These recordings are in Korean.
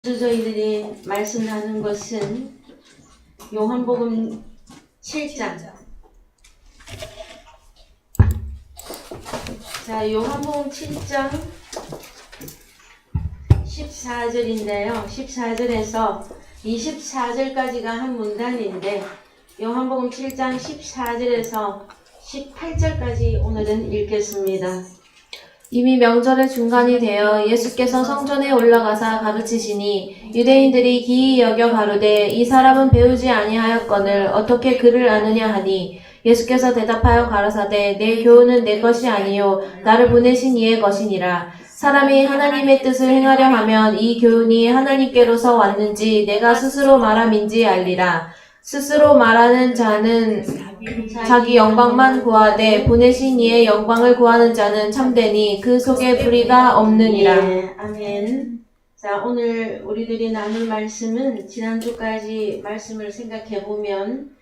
저희들이 말씀하는 것은 요한복음 7장. 자, 요한복음 7장 14절인데요. 14절에서 24절까지가 한 문단인데 요한복음 7장 14절에서 18절까지 오늘은 읽겠습니다. 이미 명절의 중간이 되어 예수께서 성전에 올라가사 가르치시니 유대인들이 기이 여겨 가로되 이 사람은 배우지 아니하였거늘 어떻게 그를 아느냐 하니 예수께서 대답하여 가라사대 내 교훈은 내 것이 아니요 나를 보내신 이의 것이니라. 사람이 하나님의 뜻을 행하려 하면 이 교훈이 하나님께로서 왔는지 내가 스스로 말함인지 알리라. 스스로 말하는 자는 자기 영광만 구하되 보내신 이의 영광을 구하는 자는 참되니 그 속에 불의가 없느니라. 네, 아멘. 자, 오늘 우리들이 나눌 말씀은 지난주까지 말씀을 생각해 보면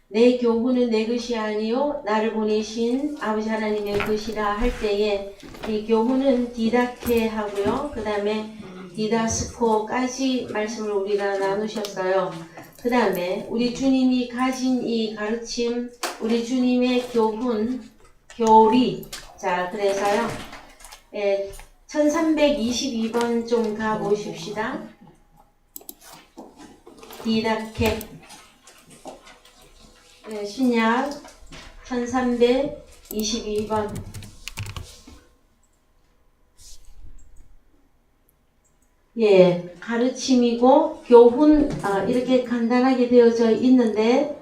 내 교훈은 내 것이 아니요 나를 보내신 아버지 하나님의 것이라 할 때에 이 교훈은 디다케 하고요. 그 다음에 디다스코까지 말씀을 우리가 나누셨어요. 그 다음에 우리 주님이 가진 이 가르침, 우리 주님의 교훈, 교리. 자, 그래서요. 1322번 좀 가보십시다. 디다케. 신약 1322번. 예, 가르침이고 교훈 이렇게 간단하게 되어져 있는데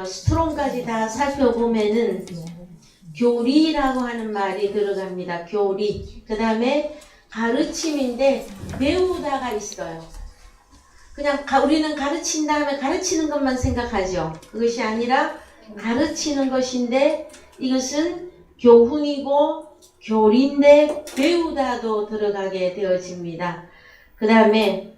스트롱까지 다 살펴보면은 교리라고 하는 말이 들어갑니다. 교리. 그 다음에 가르침인데 배우다가 있어요. 그냥 우리는 가르친 다음에 가르치는 것만 생각하죠. 그것이 아니라 가르치는 것인데 이것은 교훈이고 교리인데 배우다도 들어가게 되어집니다. 그 다음에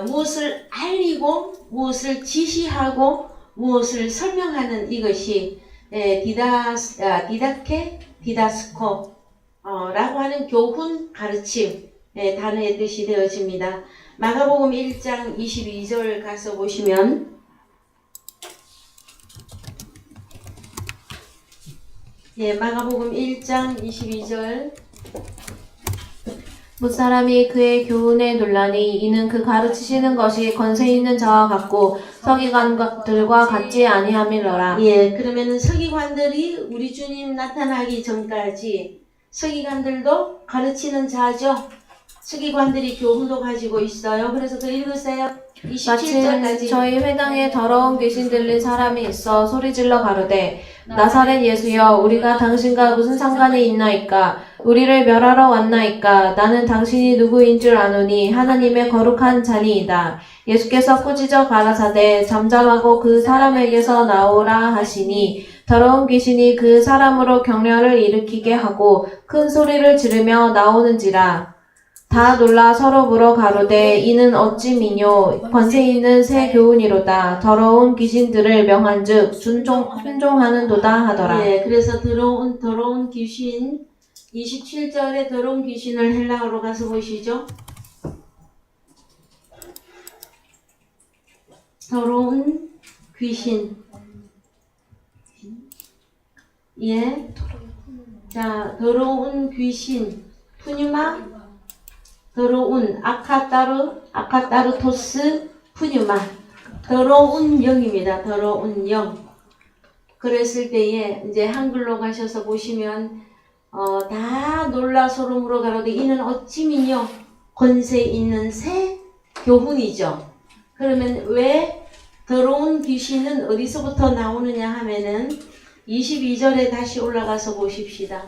무엇을 알리고 무엇을 지시하고 무엇을 설명하는 이것이 디다케, 디다스코 라고 하는 교훈, 가르침 단어의 뜻이 되어집니다. 마가복음 1장 22절 가서 보시면 마가복음 1장 22절 무사람이 그의 교훈에 놀라니 이는 그 가르치시는 것이 권세 있는 자와 같고 서기관들과 같지 아니함이로라. 예, 그러면은 서기관들이 우리 주님 나타나기 전까지 서기관들도 가르치는 자죠. 서기관들이 교훈도 가지고 있어요. 그래서 그 읽으세요. 27절까지. 마침 저희 회당에 더러운 귀신 들린 사람이 있어 소리질러 가로되 나사렛 예수여 우리가 당신과 무슨 상관이 있나이까 우리를 멸하러 왔나이까 나는 당신이 누구인 줄 아노니 하나님의 거룩한 자니이다. 예수께서 꾸짖어 가라사대 잠잠하고 그 사람에게서 나오라 하시니 더러운 귀신이 그 사람으로 격려를 일으키게 하고 큰 소리를 지르며 나오는지라. 다 놀라 서로 물어 가로되 이는 어찌 미뇨 권세 있는 새 교훈이로다. 더러운 귀신들을 명한즉 순종하는도다 하더라. 예, 그래서 더러운 귀신 27절에 더러운 귀신을 헬라어로 가서 보시죠. 더러운 귀신. 예. 자, 더러운 귀신. 푸뉴마. 더러운 아카타르토스 푸뉴마. 더러운 영입니다. 더러운 영. 그랬을 때에 이제 한글로 가셔서 보시면 다 놀라 서로 물어 가로되 이는 어찌 미뇨 권세 있는 새 교훈이죠. 그러면 왜 더러운 귀신은 어디서부터 나오느냐 하면은 22절에 다시 올라가서 보십시다.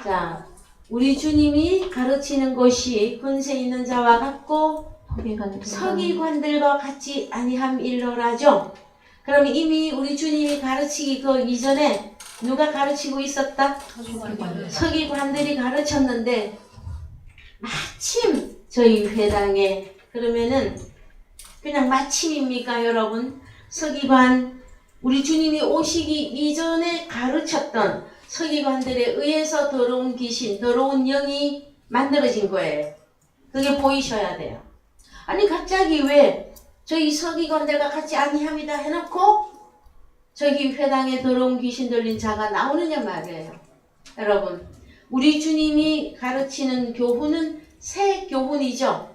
자, 우리 주님이 가르치는 것이 권세 있는 자와 같고 서기관들과 같이 아니함일러라죠. 그럼 이미 우리 주님이 가르치기 그 이전에 누가 가르치고 있었다? 서기관들이 가르쳤는데 마침 저희 회당에 그러면은 그냥 마침입니까 여러분? 서기관 우리 주님이 오시기 이전에 가르쳤던 서기관들에 의해서 더러운 귀신, 더러운 영이 만들어진 거예요. 그게 보이셔야 돼요. 아니 갑자기 왜 저희 서기관들과 같이 아니합니다 해놓고 저기 회당에 들어온 귀신 들린 자가 나오느냐 말이에요. 여러분, 우리 주님이 가르치는 교훈은 새 교훈이죠.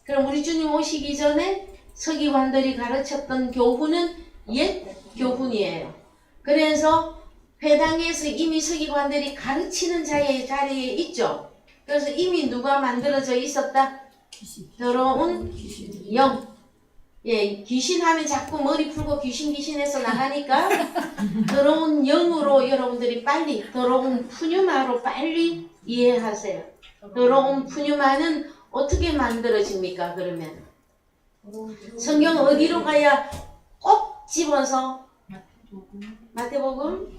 그럼 우리 주님 오시기 전에 서기관들이 가르쳤던 교훈은 옛 교훈이에요. 그래서 회당에서 이미 서기관들이 가르치는 자리에 있죠. 그래서 이미 누가 만들어져 있었다? 더러운 영. 예, 귀신 하면 자꾸 머리 풀고 귀신해서 나가니까 더러운 영으로 여러분들이 빨리, 더러운 푸뉴마로 빨리 이해하세요. 더러운 푸뉴마는 어떻게 만들어집니까? 그러면 성경 어디로 가야 꼭 집어서 마태복음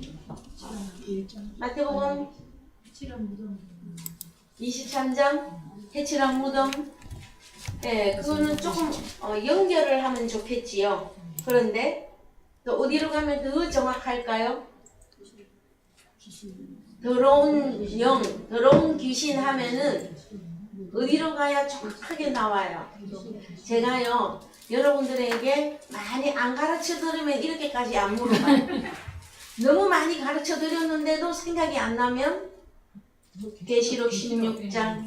23장 해칠한 무덤. 예, 그거는 조금 연결을 하면 좋겠지요. 그런데 또 어디로 가면 더 정확할까요? 더러운 영, 더러운 귀신 하면은 어디로 가야 정확하게 나와요. 제가요 여러분들에게 많이 안 가르쳐 드리면 이렇게까지 안 물어봐요. 너무 많이 가르쳐 드렸는데도 생각이 안 나면 계시록 16장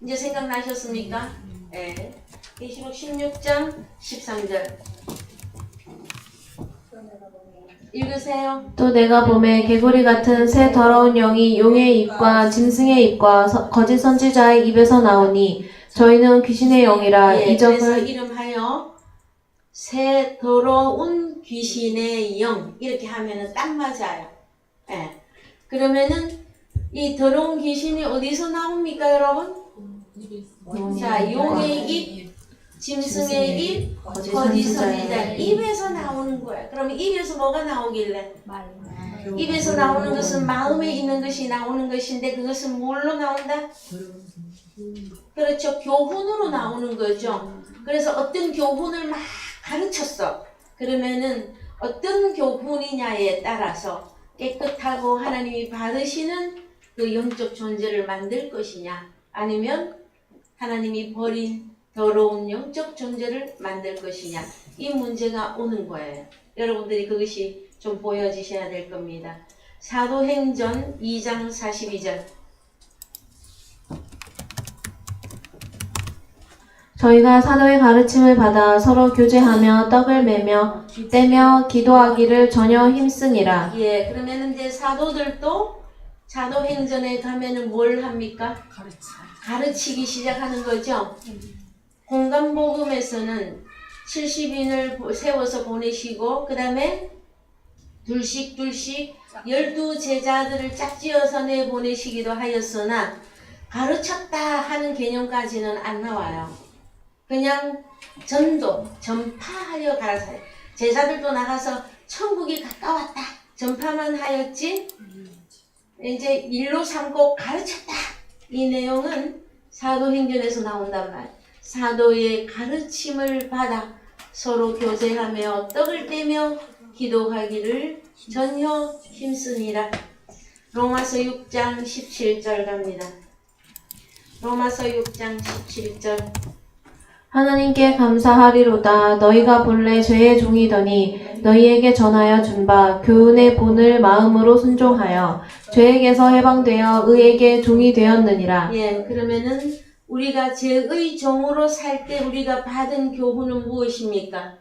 이제 생각나셨습니까? 네. 계시록 16장 13절 읽으세요. 또 내가 보매 개구리 같은 새 더러운 영이 용의 입과 짐승의 입과 거짓 선지자의 입에서 나오니 저희는 귀신의 영이라 예, 이적을 그래서 이름하여 새 더러운 귀신의 영 이렇게 하면은 딱 맞아요. 예. 그러면은 이 더러운 귀신이 어디서 나옵니까, 여러분? 자, 용의 입, 짐승의 입, 거짓 선지자의 입에서 나오는 거야. 그러면 입에서 뭐가 나오길래? 입에서 나오는 것은 마음에 있는 것이 나오는 것인데 그것은 뭘로 나온다? 그렇죠. 교훈으로 나오는 거죠. 그래서 어떤 교훈을 막 가르쳤어. 그러면은 어떤 교훈이냐에 따라서 깨끗하고 하나님이 받으시는 그 영적 존재를 만들 것이냐 아니면 하나님이 버린 더러운 영적 존재를 만들 것이냐 이 문제가 오는 거예요. 여러분들이 그것이 좀 보여지셔야 될 겁니다. 사도행전 2장 42절 저희가 사도의 가르침을 받아 서로 교제하며 떡을 매며 떼며 기도하기를 전혀 힘쓰니라. 예, 그러면 이제 사도들도 사도행전에 가면은 뭘 합니까? 가르치기 시작하는 거죠. 공간복음에서는 70인을 세워서 보내시고 그 다음에 둘씩 12제자들을 짝지어서 내보내시기도 하였으나 가르쳤다 하는 개념까지는 안 나와요. 그냥 전도, 전파하여 가라사요. 제자들도 나가서 천국이 가까웠다 전파만 하였지 이제 일로 삼고 가르쳤다 이 내용은 사도행전에서 나온단 말. 사도의 가르침을 받아 서로 교제하며 떡을 떼며 기도하기를 전혀 힘쓰니라. 로마서 6장 17절 갑니다. 로마서 6장 17절 하나님께 감사하리로다. 너희가 본래 죄의 종이더니 너희에게 전하여 준 바 교훈의 본을 마음으로 순종하여 죄에게서 해방되어 의에게 종이 되었느니라. 예, 그러면은 우리가 죄의 종으로 살 때 우리가 받은 교훈은 무엇입니까?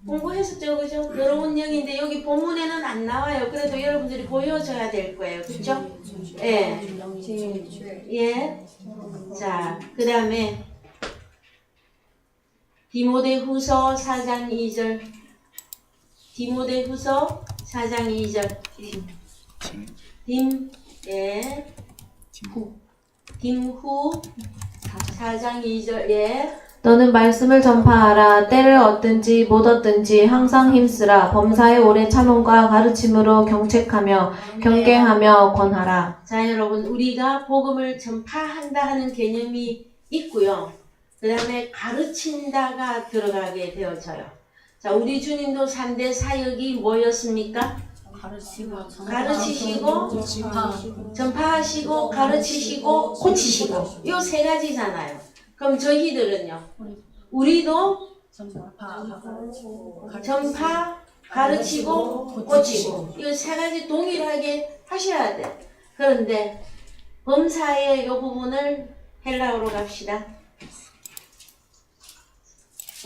공부했었죠, 그죠? 더러운 영인데 여기 본문에는 안 나와요. 그래도 여러분들이 보여줘야 될 거예요, 그죠? 예. 예. 자, 그 다음에 디모데후서 4장 2절. 디모데후서 4장 2절. dim후 4장 2절. 예. 너는 말씀을 전파하라. 때를 얻든지 못 얻든지 항상 힘쓰라. 범사의 오래 참음과 가르침으로 경책하며 경계하며 권하라. 자, 여러분, 우리가 복음을 전파한다 하는 개념이 있고요. 그 다음에 가르친다가 들어가게 되어져요. 자, 우리 주님도 3대 사역이 뭐였습니까? 가르치시고 전파하시고 가르치시고 고치시고 요 세 가지잖아요. 그럼 저희들은요? 우리도 전파, 가르치고 고치고 이 세 가지 동일하게 하셔야 돼. 그런데 범사의 요 부분을 헬라어로 갑시다.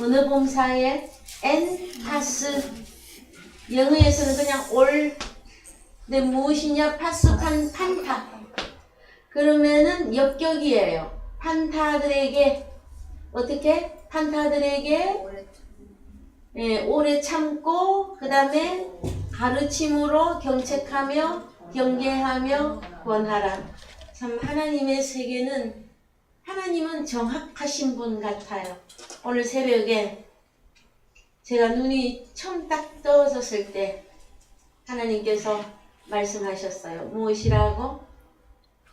어느 범사에 엔 파스 영어에서는 그냥 올 근데 무엇이냐 파스 판타 그러면은 역격이에요. 판타들에게 어떻게? 판타들에게 오래 참고 그 다음에 가르침으로 경책하며 경계하며 권하라. 참 하나님의 세계는 하나님은 정확하신 분 같아요. 오늘 새벽에 제가 눈이 처음 딱 떠졌을 때 하나님께서 말씀하셨어요. 무엇이라고?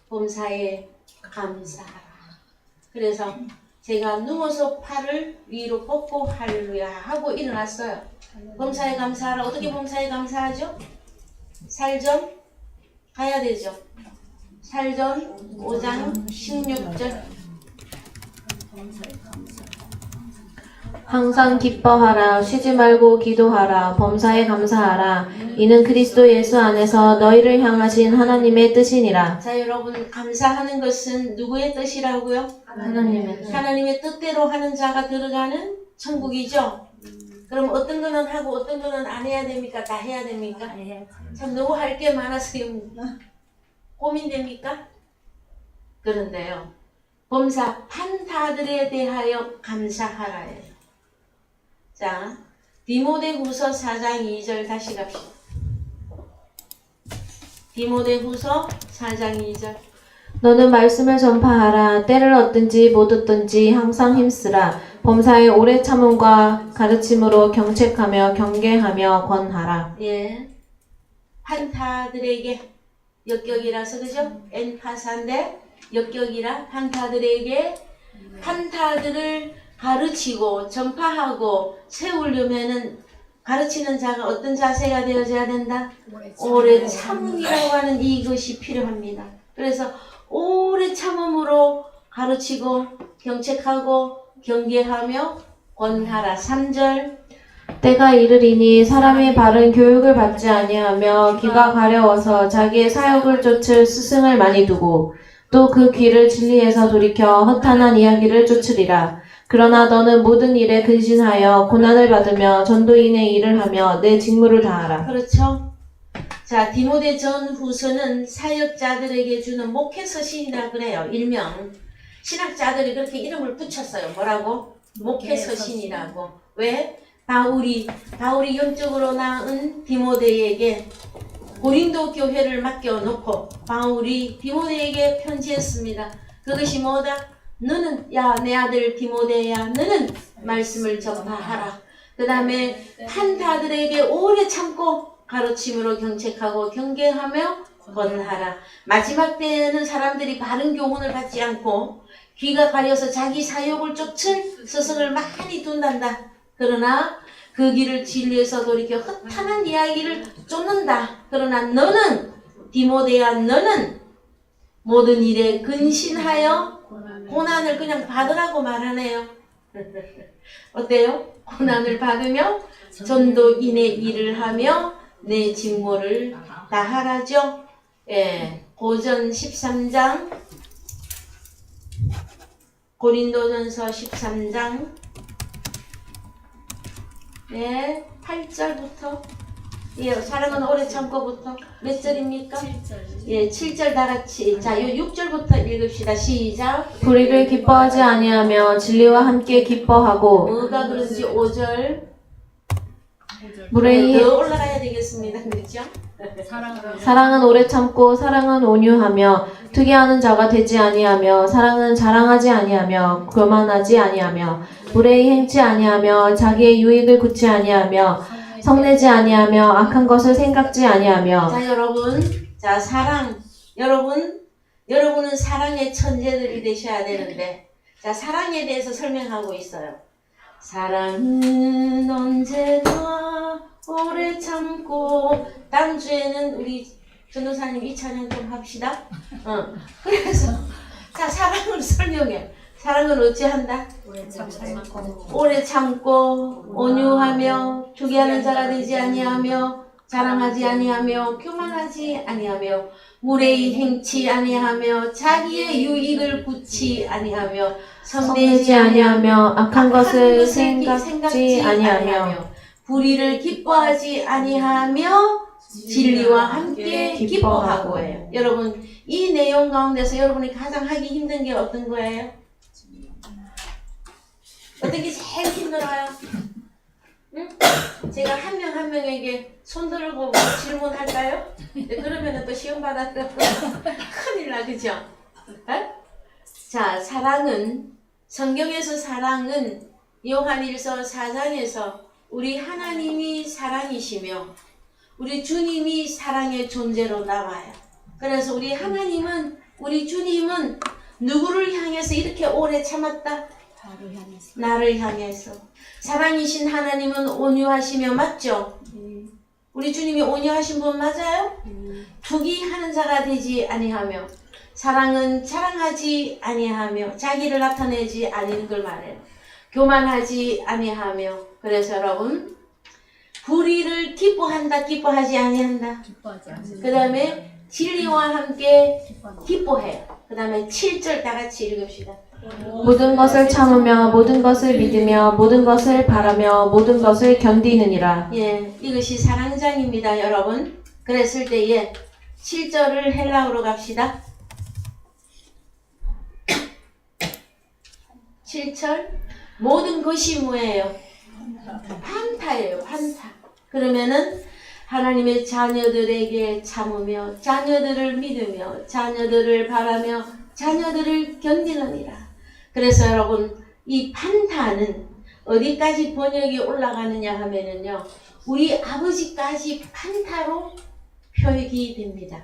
범사에 감사하라. 그래서 제가 누워서 팔을 위로 뻗고 할렐루야 하고 일어났어요. 범사에 감사하라. 어떻게 범사에 감사하죠? 살전 가야 되죠. 살전 5장 16절 항상 기뻐하라. 쉬지 말고 기도하라. 범사에 감사하라. 이는 그리스도 예수 안에서 너희를 향하신 하나님의 뜻이니라. 자 여러분 감사하는 것은 누구의 뜻이라고요? 하나님의 뜻대로 하는 자가 들어가는 천국이죠. 그럼 어떤 거는 하고 어떤 거는 안 해야 됩니까? 다 해야 됩니까? 참 너무 할 게 많아서 고민됩니까? 그런데요. 범사 판타들에 대하여 감사하라예요. 자, 디모데후서 4장 2절 다시 갑시다. 디모데후서 4장 2절 너는 말씀을 전파하라. 때를 얻든지 못 얻든지 항상 힘쓰라. 범사에 오래 참음과 가르침으로 경책하며 경계하며 권하라. 예, 판타들에게 역격이라서 그죠? 엔파사인데 역격이라 판타들에게 판타들을 가르치고 전파하고 세우려면은 가르치는 자가 어떤 자세가 되어져야 된다? 오래 참음이라고 하는 이것이 필요합니다. 그래서 오래 참음으로 가르치고 경책하고 경계하며 권하라. 3절 때가 이르리니 사람이 바른 교육을 받지 아니하며 귀가 가려워서 자기의 사욕을 쫓을 스승을 많이 두고 또 그 귀를 진리에서 돌이켜 허탄한 이야기를 쫓으리라. 그러나 너는 모든 일에 근신하여 고난을 받으며 전도인의 일을 하며 내 직무를 다하라. 그렇죠? 자, 디모데 전후서는 사역자들에게 주는 목회서신이라 그래요. 일명 신학자들이 그렇게 이름을 붙였어요. 뭐라고? 목회서신이라고. 왜? 바울이 영적으로 낳은 디모데에게 고린도 교회를 맡겨놓고 바울이 디모데에게 편지했습니다. 그것이 뭐다? 너는 야 내 아들 디모데야 너는 말씀을 전파하라. 그 다음에 판타들에게 오래 참고 가르침으로 경책하고 경계하며 권하라. 마지막 때에는 사람들이 바른 교훈을 받지 않고 귀가 가려서 자기 사욕을 쫓을 스승을 많이 둔단다. 그러나 그 길을 진리에서 돌이켜 허탄한 이야기를 쫓는다. 그러나 너는 디모데야 너는 모든 일에 근신하여 고난을 그냥 받으라고 말하네요. 어때요? 고난을 받으며 전도인의 일을 하며 내 직무를 다하라죠. 예, 고전 13장 고린도전서 13장 네, 8절부터 예, 사랑은 오래 참고부터 몇 절입니까? 7절. 예, 7절 다 같이. 자, 요 6절부터 읽읍시다. 시작. 불의를 기뻐하지 아니하며 진리와 함께 기뻐하고 뭐가 그런지 5절. 무례히 더 올라가야 되겠습니다. 그렇죠? 사랑은 오래 참고 사랑은 온유하며 특이하는 자가 되지 아니하며 사랑은 자랑하지 아니하며 교만하지 아니하며 무례히 행치 아니하며 자기의 유익을 굳지 아니하며 성내지 아니하며 악한 것을 생각지 아니하며. 자 여러분, 자 사랑, 여러분은 사랑의 천재들이 되셔야 되는데, 자 사랑에 대해서 설명하고 있어요. 사랑은 언제나 오래 참고. 다음 주에는 우리 전도사님 이 찬양 좀 합시다. 그래서 자, 사랑을 설명해. 사랑은 어찌한다? 오래 참고 온유하며 주기하는 자가 되지 아니하며 자랑하지 아니하며 교만하지 아니하며 무례히 행치 아니하며 자기의 유익을 굳지 아니하며 성내지 아니하며 악한 것을 생각지 아니하며 불의를 기뻐하지 아니하며 진리와 함께 기뻐하고예요. 여러분, 이 내용 가운데서 여러분이 가장 하기 힘든 게 어떤 거예요? 어떤 게 제일 힘들어요? 응? 제가 한 명 한 명에게 손 들고 질문할까요? 그러면 또 시험 받았다 큰일 나, 그죠? 에? 자, 사랑은, 성경에서 사랑은 요한일서 4장에서 우리 하나님이 사랑이시며 우리 주님이 사랑의 존재로 나와요. 그래서 우리 하나님은, 우리 주님은 누구를 향해서 이렇게 오래 참았다? 나를 향해서. 사랑이신 하나님은 온유하시며, 맞죠? 우리 주님이 온유하신 분 맞아요? 투기하는 자가 되지 아니하며 사랑은 자랑하지 아니하며 자기를 나타내지 아니하는 걸 말해요. 교만하지 아니하며. 그래서 여러분, 불의를 기뻐한다, 기뻐하지 아니한다. 그 다음에 진리와 함께 기뻐해요. 그 다음에 7절 다 같이 읽읍시다. 모든 것을 참으며 모든 것을 믿으며 모든 것을 바라며 모든 것을 견디느니라. 예, 이것이 사랑장입니다, 여러분. 그랬을 때에 7절을 헬라어로 갑시다. 7절. 모든 것이 뭐예요? 판타예요, 판타. 그러면은 하나님의 자녀들에게 참으며 자녀들을 믿으며 자녀들을 바라며 자녀들을 견디느니라. 그래서 여러분, 이 판타는 어디까지 번역이 올라가느냐 하면은요, 우리 아버지까지 판타로 표현이 됩니다.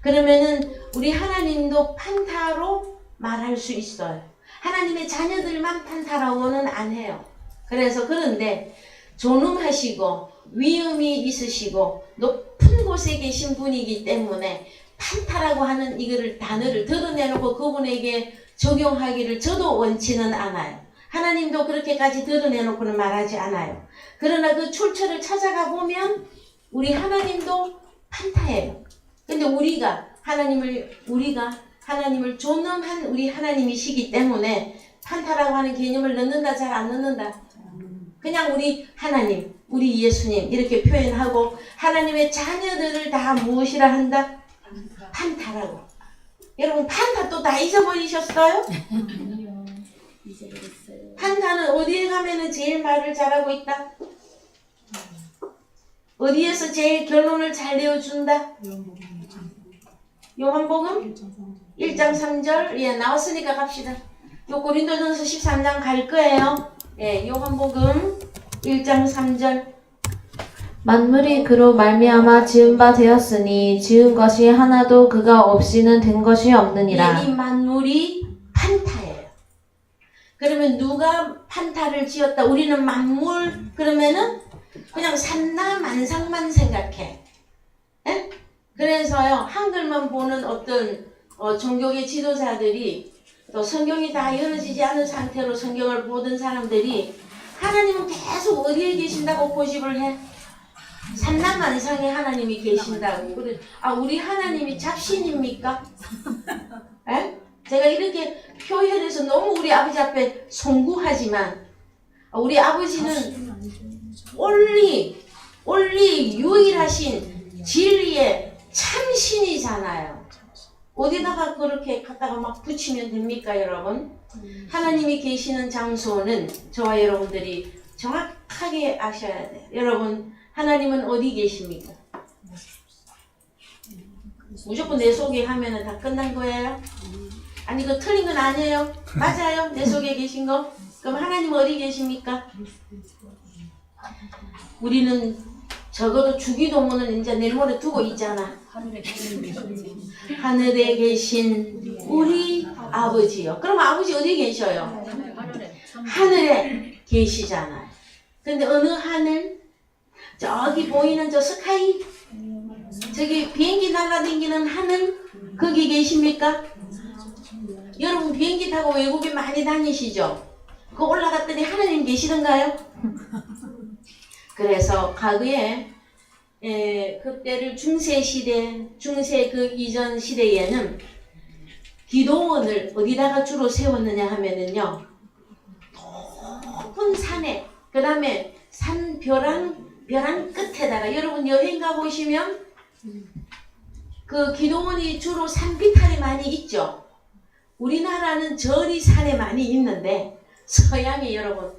그러면은 우리 하나님도 판타로 말할 수 있어요. 하나님의 자녀들만 판타라고는 안 해요. 그래서 그런데 존엄하시고 위엄이 있으시고 높은 곳에 계신 분이기 때문에 판타라고 하는 이거를 단어를 드러내놓고 그분에게 적용하기를 저도 원치는 않아요. 하나님도 그렇게까지 드러내놓고는 말하지 않아요. 그러나 그 출처를 찾아가 보면 우리 하나님도 판타예요. 근데 우리가 하나님을 존엄한 우리 하나님이시기 때문에 판타라고 하는 개념을 넣는다, 잘 안 넣는다. 그냥 우리 하나님, 우리 예수님 이렇게 표현하고 하나님의 자녀들을 다 무엇이라 한다? 판타라고. 여러분, 판타 또 다 잊어버리셨어요? 판타는 어디에 가면은 제일 말을 잘하고 있다? 어디에서 제일 결론을 잘 내어준다? 요한복음 1장 3절. 예, 나왔으니까 갑시다. 요 고린도전서 13장 갈 거예요. 예, 요한복음 1장 3절. 만물이 그로 말미암아 지은 바 되었으니 지은 것이 하나도 그가 없이는 된 것이 없느니라. 예, 이 만물이 판타예요. 그러면 누가 판타를 지었다? 우리는 만물, 그러면은 그냥 산나만상만 생각해. 예? 그래서요, 한글만 보는 어떤 종교계 지도자들이, 또 성경이 다 열어지지 않은 상태로 성경을 보던 사람들이 하나님은 계속 어디에 계신다고 고집을 해? 산나만상에 하나님이 계신다고. 그래, 우리 하나님이 잡신입니까? 에? 제가 이렇게 표현해서 너무 우리 아버지 앞에 송구하지만 우리 아버지는 올리 유일하신 진리의 참신이잖아요. 어디다가 그렇게 갖다가 막 붙이면 됩니까, 여러분? 하나님이 계시는 장소는 저와 여러분들이 정확하게 아셔야 돼요. 여러분, 하나님은 어디 계십니까? 무조건 내 속에 하면은 다 끝난 거예요? 아니, 그 틀린 건 아니에요. 맞아요. 내 속에 계신 거. 그럼 하나님 어디 계십니까? 우리는 적어도 주기도문은 이제 내일 모레 두고 있잖아. 하늘에 계신 우리 아버지요. 그럼 아버지 어디 계셔요? 하늘에 계시잖아요. 근데 어느 하늘? 저기 보이는 저 스카이, 저기 비행기 날아다니는 하늘, 거기 계십니까? 여러분 비행기 타고 외국에 많이 다니시죠? 그 올라갔더니 하나님 계시던가요? 그래서 과거에 그때를 중세 그 이전 시대에는 기도원을 어디다가 주로 세웠느냐 하면은요, 높은 산에, 그 다음에 산 벼랑 끝에다가, 여러분 여행 가보시면 그 기도원이 주로 산비탈에 많이 있죠. 우리나라는 절이 산에 많이 있는데 서양에 여러분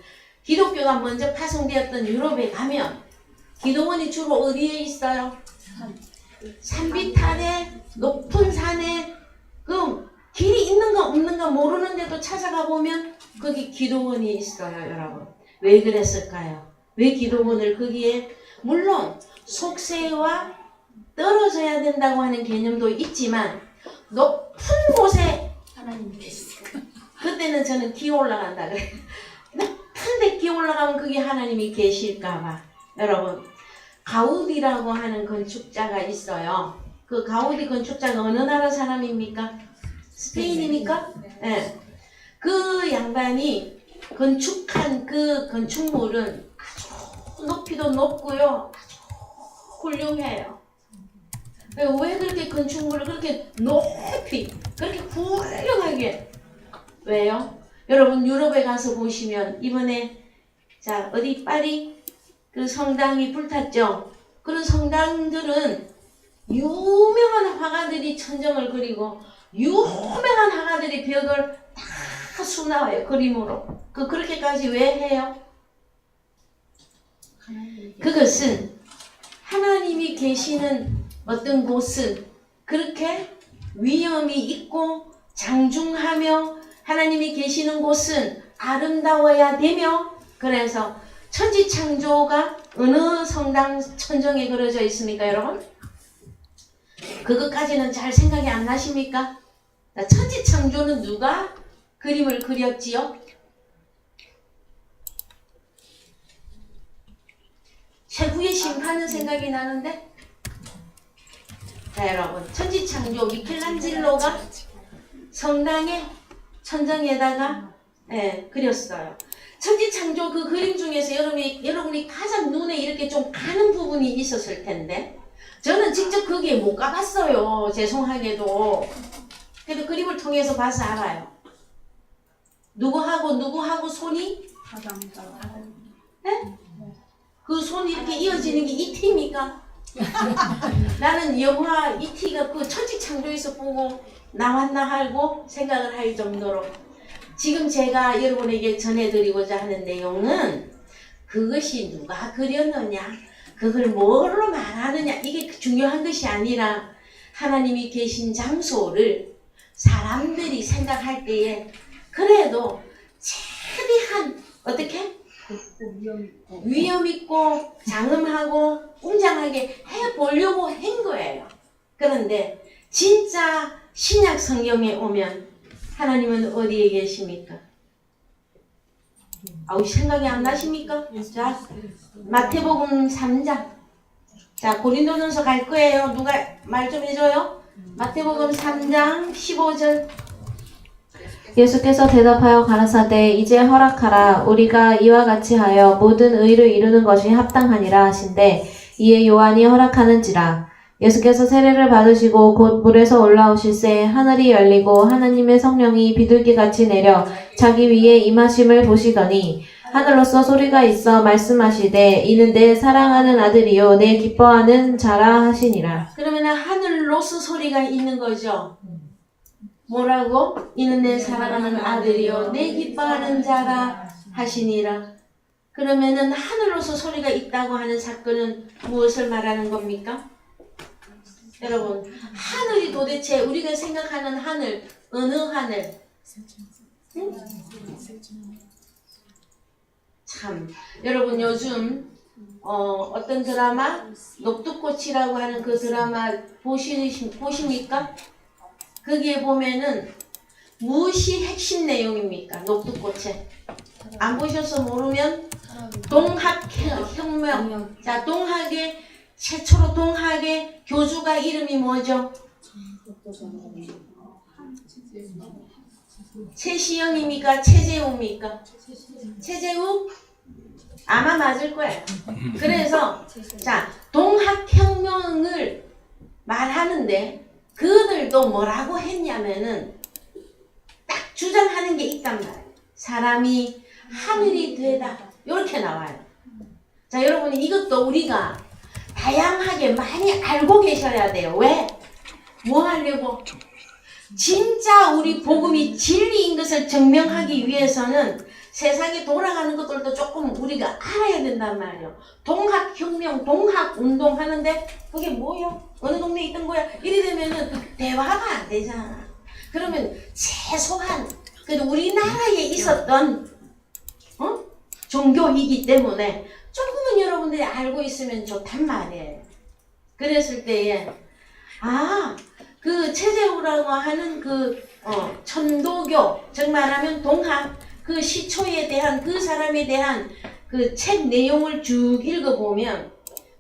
기독교가 먼저 파송되었던 유럽에 가면 기도원이 주로 어디에 있어요? 산비탈에, 높은 산에, 그 길이 있는가 없는가 모르는데도 찾아가 보면 거기 기도원이 있어요, 여러분. 왜 그랬을까요? 왜 기도원을 거기에, 물론 속세와 떨어져야 된다고 하는 개념도 있지만 높은 곳에 하나님 계시니까. 그때는 저는 기어 올라간다 그래. 높은데 기어 올라가면 그게 하나님이 계실까봐. 여러분 가우디라고 하는 건축자가 있어요. 그 가우디 건축자가 어느 나라 사람입니까? 스페인입니까? 네. 그 양반이 건축한 그 건축물은 아주 높이도 높고요, 아주 훌륭해요. 왜 그렇게 건축물을 그렇게 높이, 그렇게 훌륭하게, 왜요? 여러분 유럽에 가서 보시면 이번에 자 어디 파리 그 성당이 불탔죠. 그런 성당들은 유명한 화가들이 천정을 그리고 유명한 화가들이 벽을 다 수나와요, 그림으로. 그렇게까지 왜 해요? 그것은 하나님이 계시는 어떤 곳은 그렇게 위엄이 있고 장중하며 하나님이 계시는 곳은 아름다워야 되며, 그래서 천지창조가 어느 성당 천정에 그려져 있습니까, 여러분? 그것까지는 잘 생각이 안 나십니까? 천지창조는 누가 그림을 그렸지요? 최후의 심판은 생각이 나는데, 자 여러분, 천지창조 미켈란젤로가 성당의 천정에다가 그렸어요. 천지창조 그 그림 중에서 여러분이 가장 눈에 이렇게 좀 가는 부분이 있었을 텐데, 저는 직접 거기에 못 가봤어요, 죄송하게도. 그래도 그림을 통해서 봐서 알아요. 누구하고 손이? 네? 그 손이 이렇게 이어지는 게 이티입니까? 나는 영화 이티가 그 천지창조에서 보고 나왔나 하고 생각을 할 정도로, 지금 제가 여러분에게 전해드리고자 하는 내용은 그것이 누가 그렸느냐, 그걸 뭐로 말하느냐, 이게 중요한 것이 아니라 하나님이 계신 장소를 사람들이 생각할 때에 그래도 최대한 어떻게? 위험 있고 장엄하고 웅장하게 해보려고 한 거예요. 그런데 진짜 신약 성경에 오면 하나님은 어디에 계십니까? 아우 생각이 안 나십니까? 자, 마태복음 3장. 자, 고린도전서 갈 거예요. 누가 말 좀 해줘요? 마태복음 3장 15절. 예수께서 대답하여 가라사대 이제 허락하라. 우리가 이와 같이 하여 모든 의를 이루는 것이 합당하니라 하신대, 이에 요한이 허락하는지라. 예수께서 세례를 받으시고 곧 물에서 올라오실새 하늘이 열리고 하나님의 성령이 비둘기같이 내려 자기 위에 임하심을 보시더니 하늘로서 소리가 있어 말씀하시되 이는 내 사랑하는 아들이요 내 기뻐하는 자라 하시니라. 그러면 하늘로서 소리가 있는 거죠. 뭐라고? 이는 내 사랑하는 아들이요 내 기뻐하는 자라 하시니라. 그러면은 하늘로서 소리가 있다고 하는 사건은 무엇을 말하는 겁니까? 여러분, 하늘이 도대체 우리가 생각하는 하늘, 어느 하늘? 응? 참, 여러분 요즘 어떤 드라마? 녹두꽃이라고 하는 그 드라마 보십니까? 거기에 보면은 무엇이 핵심 내용입니까? 녹두꽃에. 안 보셔서 모르면 동학혁명. 자, 동학의 최초로 동학의 교주가 이름이 뭐죠? 최시영입니까? 최재우입니까? 최재우? 아마 맞을 거예요. 그래서 자, 동학혁명을 말하는데 그들도 뭐라고 했냐면은 딱 주장하는 게 있단 말이에요. 사람이 하늘이 되다. 이렇게 나와요. 자, 여러분이 이것도 우리가 다양하게 많이 알고 계셔야 돼요. 왜? 뭐 하려고? 진짜 우리 복음이 진리인 것을 증명하기 위해서는 세상에 돌아가는 것들도 조금 우리가 알아야 된단 말이에요. 동학혁명, 동학운동 하는데 그게 뭐요? 어느 동네에 있던 거야? 이래 되면은 대화가 안 되잖아. 그러면 최소한 그래도 우리나라에 있었던 종교이기 때문에 조금은 여러분들이 알고 있으면 좋단 말이에요. 그랬을 때에 그 최재우라고 하는 그 천도교, 즉 말하면 동학 그 시초에 대한 그 사람에 대한 그 책 내용을 쭉 읽어보면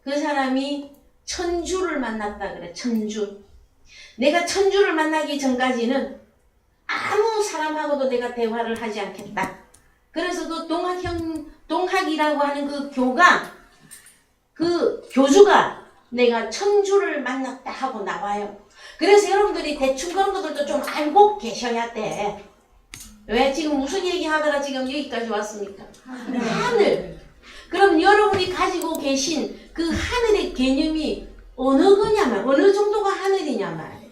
그 사람이 천주를 만났다 그래. 천주. 내가 천주를 만나기 전까지는 아무 사람하고도 내가 대화를 하지 않겠다. 그래서 그 동학이라고 하는 그 교주가 내가 천주를 만났다 하고 나와요. 그래서 여러분들이 대충 그런 것들도 좀 알고 계셔야 돼. 왜 지금 무슨 얘기 하다가 지금 여기까지 왔습니까? 하늘. 그럼 여러분이 가지고 계신 그 하늘의 개념이 어느 거냐면 어느 정도가 하늘이냐면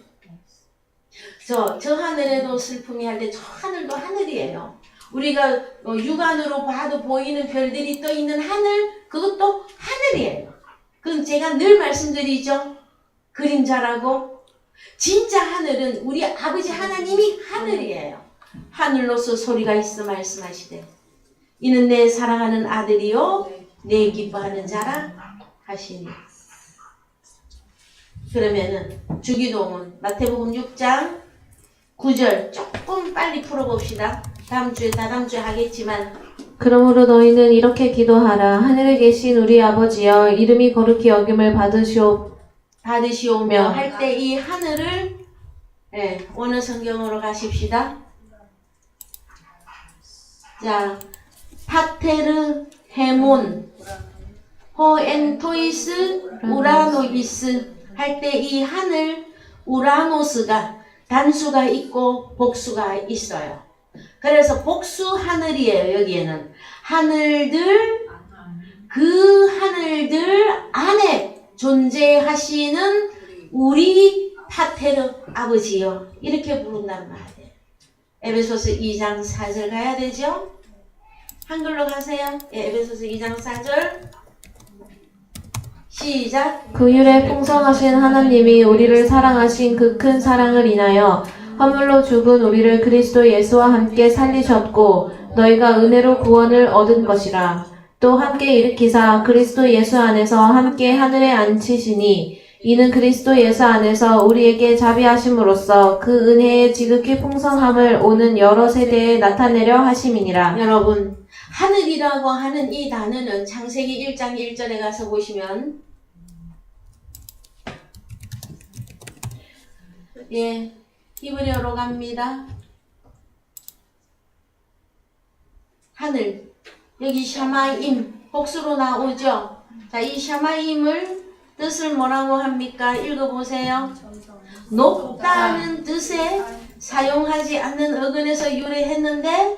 저 하늘에도 슬픔이 할 때 저 하늘도 하늘이에요. 우리가 육안으로 봐도 보이는 별들이 떠 있는 하늘, 그것도 하늘이에요. 그럼 제가 늘 말씀드리죠. 그림자라고. 진짜 하늘은 우리 아버지 하나님이 하늘이에요. 하늘로서 소리가 있어 말씀하시되 이는 내 사랑하는 아들이요 내 기뻐하는 자라 하시니. 그러면은 주기도문 마태복음 6장 9절 조금 빨리 풀어봅시다. 다음 주에 하겠지만 그러므로 너희는 이렇게 기도하라. 하늘에 계신 우리 아버지여 이름이 거룩히 여김을 받으시오며 할 때 이 하늘을 어느 성경으로 가십시다. 자, 파테르 헤몬 호엔토이스 우라노이스 할 때 이 하늘 우라노스가 단수가 있고 복수가 있어요. 그래서 복수 하늘이에요. 여기에는 하늘들, 그 하늘들 안에 존재하시는 우리 파테르 아버지요 이렇게 부른단 말이에요. 에베소서 2장 4절 가야 되죠? 한글로 가세요. 에베소서 2장 4절 시작. 그 율에 풍성하신 하나님이 우리를 사랑하신 그 큰 사랑을 인하여 허물로 죽은 우리를 그리스도 예수와 함께 살리셨고 너희가 은혜로 구원을 얻은 것이라. 또 함께 일으키사 그리스도 예수 안에서 함께 하늘에 앉히시니 이는 그리스도 예수 안에서 우리에게 자비하심으로써 그 은혜의 지극히 풍성함을 오는 여러 세대에 나타내려 하심이니라. 여러분, 하늘이라고 하는 이 단어는 창세기 1장 1절에 가서 보시면 히브리어로 갑니다. 하늘. 여기 샤마임 복수로 나오죠. 자, 이 샤마임을 뜻을 뭐라고 합니까? 읽어보세요. 높다는 뜻에 사용하지 않는 어근에서 유래했는데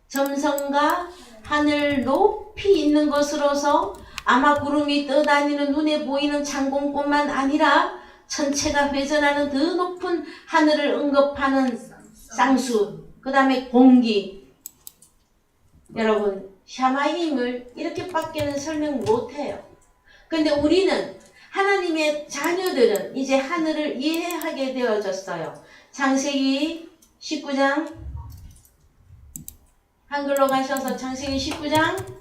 점성과 하늘 높이 있는 것으로서 아마 구름이 떠다니는 눈에 보이는 창공뿐만 아니라 천체가 회전하는 더 높은 하늘을 언급하는 쌍수, 그 다음에 공기. 여러분, 샤마임을 이렇게밖에는 설명 못해요. 근데 우리는 하나님의 자녀들은 이제 하늘을 이해하게 되어졌어요. 창세기 19장 한글로 가셔서 창세기 19장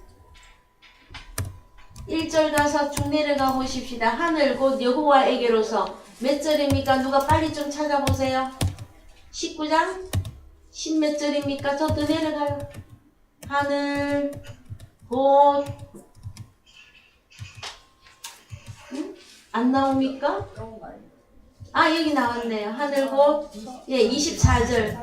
1절 가서 쭉 내려가 보십시다. 하늘 곧 여호와에게로서 몇 절입니까? 누가 빨리 좀 찾아보세요. 19장 10몇 절입니까? 저 더 내려가요. 하늘 곧 안 나옵니까? 아 여기 나왔네요. 하늘 곧 예 24절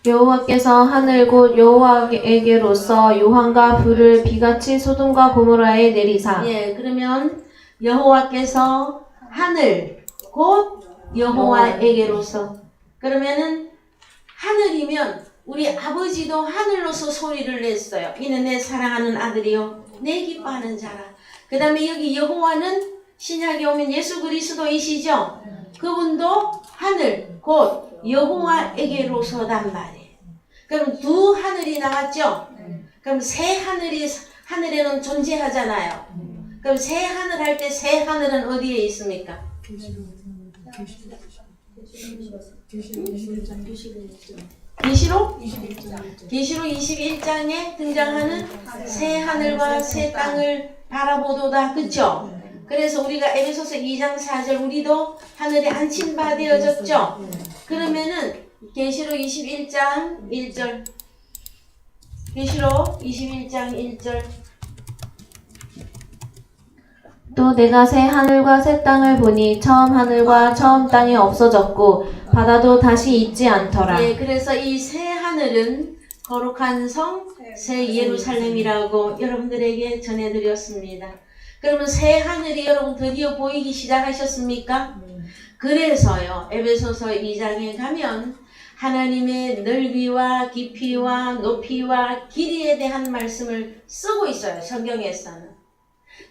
여호와께서 하늘 곧 여호와에게로서 유황과 불을 비같이 소돔과 고모라에 내리사. 예 그러면 여호와께서 하늘 곧 여호와에게로서 그러면은 하늘이면 우리 아버지도 하늘로서 소리를 냈어요. 이는 내 사랑하는 아들이요 내 기뻐하는 자라. 그 다음에 여기 여호와는 신약에 오면 예수 그리스도이시죠. 그분도 하늘 곧 여호와에게로서단 말이에요. 그럼 두 하늘이 나왔죠. 그럼 새 하늘이 하늘에는 존재하잖아요. 그럼 새 하늘 할 때 새 하늘은 어디에 있습니까? 계시록 21장에 등장하는 새 하늘과 새 땅을 바라보도다. 그쵸? 그래서 우리가 에베소서 2장 4절 우리도 하늘에 안친 바 되어졌죠? 그러면은 계시록 21장 1절 계시록 21장 1절 또 내가 새 하늘과 새 땅을 보니 처음 하늘과 처음 땅이 없어졌고 바다도 다시 있지 않더라. 예, 그래서 이 새 하늘은 거룩한 성 새 예루살렘이라고 여러분들에게 전해드렸습니다. 그러면 새 하늘이 여러분 드디어 보이기 시작하셨습니까? 그래서요 에베소서 2장에 가면 하나님의 넓이와 깊이와 높이와 길이에 대한 말씀을 쓰고 있어요. 성경에서는.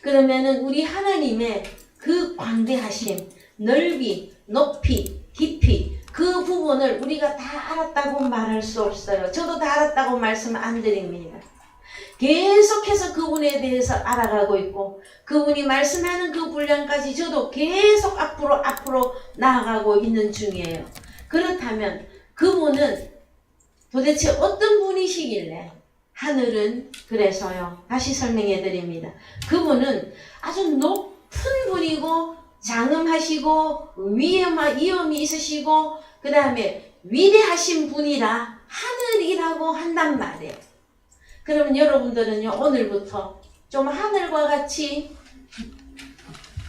그러면은 우리 하나님의 그 광대하심, 넓이, 높이, 깊이 그 부분을 우리가 다 알았다고 말할 수 없어요. 저도 다 알았다고 말씀 안 드립니다. 계속해서 그분에 대해서 알아가고 있고 그분이 말씀하는 그 분량까지 저도 계속 앞으로 나아가고 있는 중이에요. 그렇다면 그분은 도대체 어떤 분이시길래 하늘은 그래서요. 다시 설명해 드립니다. 그분은 아주 높은 분이고 장엄하시고 위엄이 있으시고 그 다음에 위대하신 분이라 하늘이라고 한단 말이에요. 그러면 여러분들은요 오늘부터 좀 하늘과 같이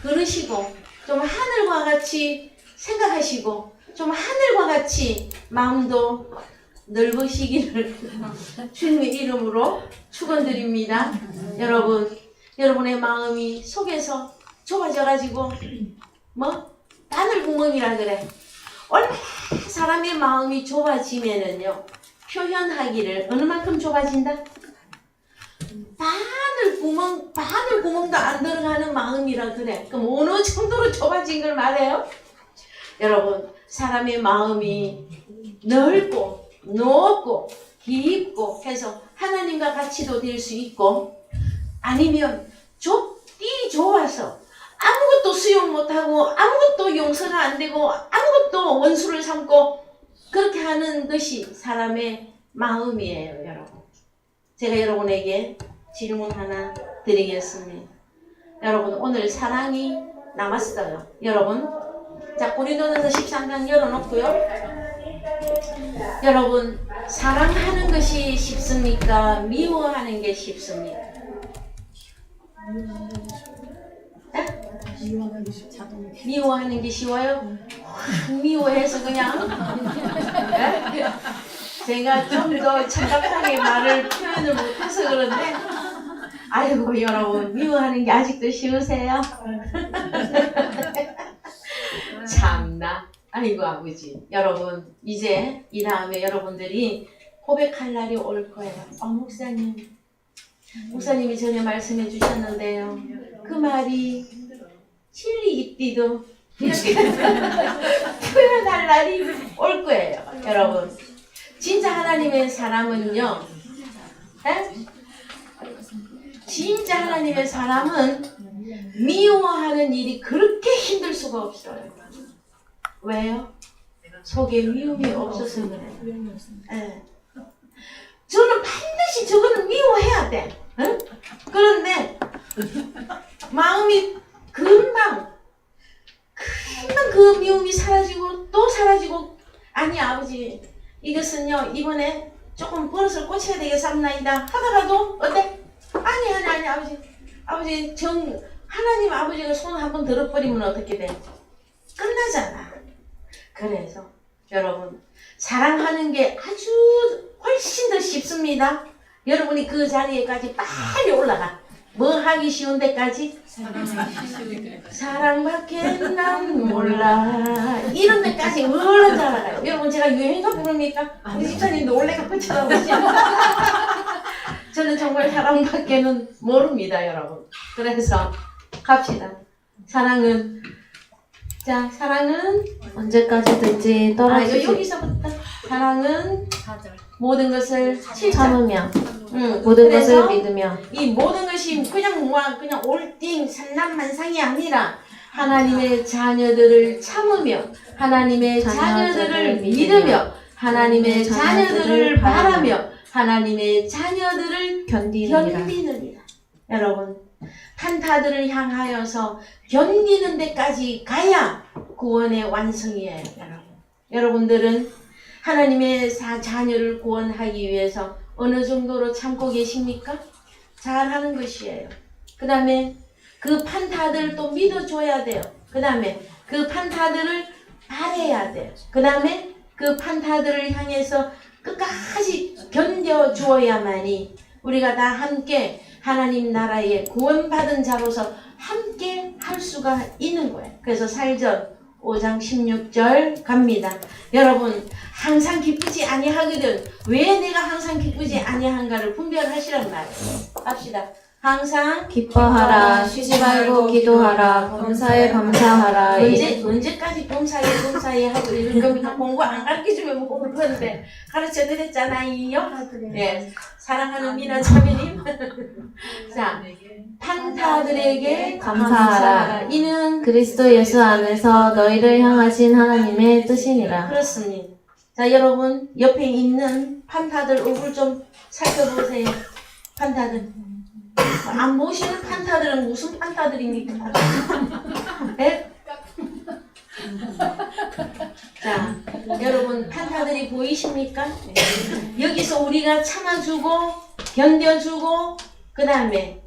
그러시고 좀 하늘과 같이 생각하시고 좀 하늘과 같이 마음도 넓으시기를 주님의 이름으로 축원드립니다. 여러분의 마음이 속에서 좁아져가지고 바늘 구멍이라 그래. 얼마나 사람의 마음이 좁아지면은요 표현하기를 어느 만큼 좁아진다? 바늘 구멍도 안 들어가는 마음이라 그래. 그럼 어느 정도로 좁아진 걸 말해요? 여러분 사람의 마음이 넓고 높고 깊고 해서 하나님과 같이도 될 수 있고 아니면 좁디 좁아서 아무것도 수용 못하고 아무것도 용서가 안 되고 아무것도 원수를 삼고 그렇게 하는 것이 사람의 마음이에요. 여러분 제가 여러분에게 질문 하나 드리겠습니다. 여러분 오늘 사랑이 남았어요. 여러분 자 고린도전서 13장 열어놓고요. 여러분 사랑하는 것이 쉽습니까? 미워하는 게 쉽습니까? 미워하는 게 쉬워요? 미워해서 그냥 제가 좀 더 정확하게 말을 표현을 못해서 그런데 아이고 여러분 미워하는 게 아직도 쉬우세요? 참나 아이고 아버지 여러분 이제 이 다음에 여러분들이 고백할 날이 올 거예요. 목사님이 전에 말씀해 주셨는데요. 그 말이 진리 있디도 이렇게 표현할 날이 올 거예요. 여러분 진짜 하나님의 사람은요 진짜 하나님의 사람은 미워하는 일이 그렇게 힘들 수가 없어요. 왜요? 속에 미움이 없어서 그래요. 네. 저는 반드시 저거는 미워해야 돼. 응? 그런데 마음이 금방 그 미움이 사라지고 또 사라지고 아니 아버지 이것은요 이번에 조금 버릇을 고쳐야 되겠습니다 하다가도 어때? 아니 아버지 하나님 아버지가 손 한번 들어버리면 어떻게 돼? 끝나잖아. 그래서 여러분 사랑하는 게 아주 훨씬 더 쉽습니다. 여러분이 그 자리에까지 빨리 올라가. 뭐 하기 쉬운 데까지? 사랑밖에 난 몰라. 이런 데까지 얼른 잘알아요. 여러분 제가 유행가 부릅니까? 우리 집사님도 올레가 쳐다보시죠. 저는 정말 사랑밖에는 모릅니다, 여러분. 그래서 갑시다. 사랑은 언제까지 듣지 떨어지지 여기서부터 사랑은 모든 것을 참으며 응. 모든 그래서 것을 믿으며 이 모든 것이 그냥 올띵 산남만상이 아니라 하나님의 자녀들을 참으며 하나님의 자녀들을 믿으며 하나님의 자녀들을 바라며 하나님의 자녀들을 견디느니라. 여러분 판타들을 향하여서 견디는 데까지 가야 구원의 완성이에요. 여러분들은 하나님의 자녀를 구원하기 위해서 어느 정도로 참고 계십니까? 잘하는 것이에요. 그 다음에 그 판타들을 또 믿어줘야 돼요. 그 다음에 그 판타들을 바래야 돼요. 그 다음에 그 판타들을 향해서 끝까지 견뎌주어야만이 우리가 다 함께 하나님 나라에 구원받은 자로서 함께 할 수가 있는 거예요. 그래서 살전 5장 16절 갑니다. 여러분 항상 기쁘지 아니하거든 왜 내가 항상 기쁘지 아니한가를 분별하시란 말이에요. 갑시다. 항상 기뻐하라 쉬지 말고 기도하라 범사에 감사하라. 언제까지 범사에 하고 이럴 겁니까? 공부 안 가르쳐주면 뭐 그러는데 가르쳐 드렸잖아요. 네. 사랑하는 미나 자매님. 자, 판타들에게 감사하라. 이는 그리스도 예수 안에서 너희를 향하신 하나님의 뜻이니라. 그렇습니다. 자, 여러분 옆에 있는 판타들 얼굴 좀 살펴보세요. 판타들. 안 보시는 판타들은 무슨 판타들입니까? 네? 자, 여러분 판타들이 보이십니까? 여기서 우리가 참아주고 견뎌주고 그 다음에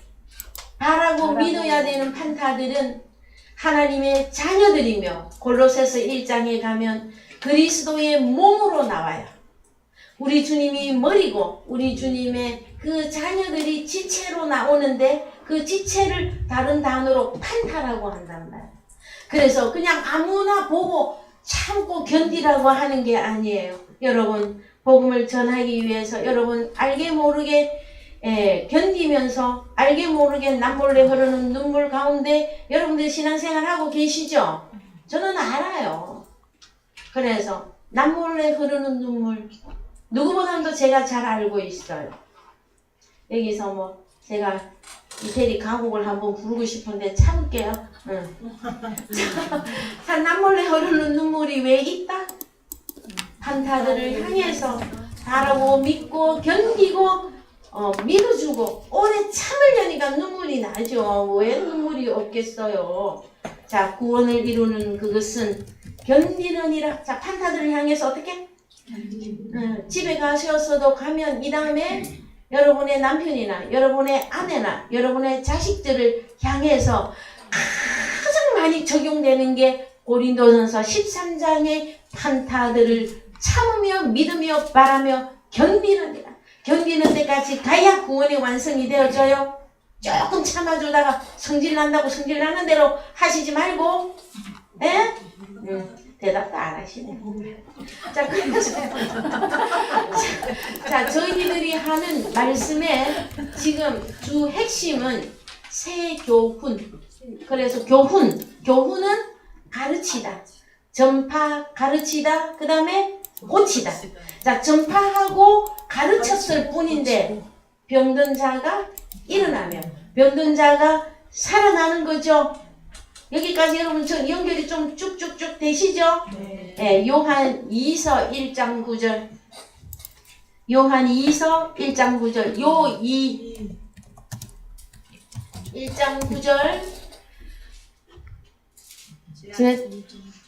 바라고 믿어야 되는 판타들은 하나님의 자녀들이며 골로새서 1장에 가면 그리스도의 몸으로 나와요. 우리 주님이 머리고 우리 주님의 그 자녀들이 지체로 나오는데 그 지체를 다른 단어로 판타라고 한단 말이에요. 그래서 그냥 아무나 보고 참고 견디라고 하는 게 아니에요. 여러분 복음을 전하기 위해서 여러분 알게 모르게 견디면서 알게 모르게 남몰래 흐르는 눈물 가운데 여러분들 신앙생활 하고 계시죠? 저는 알아요. 그래서 남몰래 흐르는 눈물 누구보다도 제가 잘 알고 있어요. 여기서 뭐 제가 이태리 가곡을 한번 부르고 싶은데 참을게요. 응. 자, 남몰래 흐르는 눈물이 왜 있다? 판타들을 향해서 바라고 믿고 견디고 믿어주고 오래 참으려니까 눈물이 나죠. 왜 눈물이 없겠어요? 자, 구원을 이루는 그것은 견디느니라. 자, 판타들을 향해서 어떻게? 집에 가셨어도 가면 이 다음에 여러분의 남편이나 여러분의 아내나 여러분의 자식들을 향해서 가장 많이 적용되는 게 고린도전서 13장의 판타들을 참으며 믿으며 바라며 견디느니라. 견디는 데까지 가야 구원의 완성이 되어져요. 조금 참아주다가 성질 난다고 성질 나는 대로 하시지 말고 에? 대답도 안 하시네. 자, 그래서 자, 저희들이 하는 말씀의 지금 주 핵심은 새 교훈. 그래서 교훈은 가르치다, 전파, 가르치다, 그 다음에 고치다. 자, 전파하고 가르쳤을 뿐인데 병든 자가 일어나며 병든 자가 살아나는 거죠. 여기까지 여러분 저 연결이 좀 쭉쭉쭉 되시죠? 네. 요한 2서 1장 9절. 요한 2서 1장 9절. 1장 9절.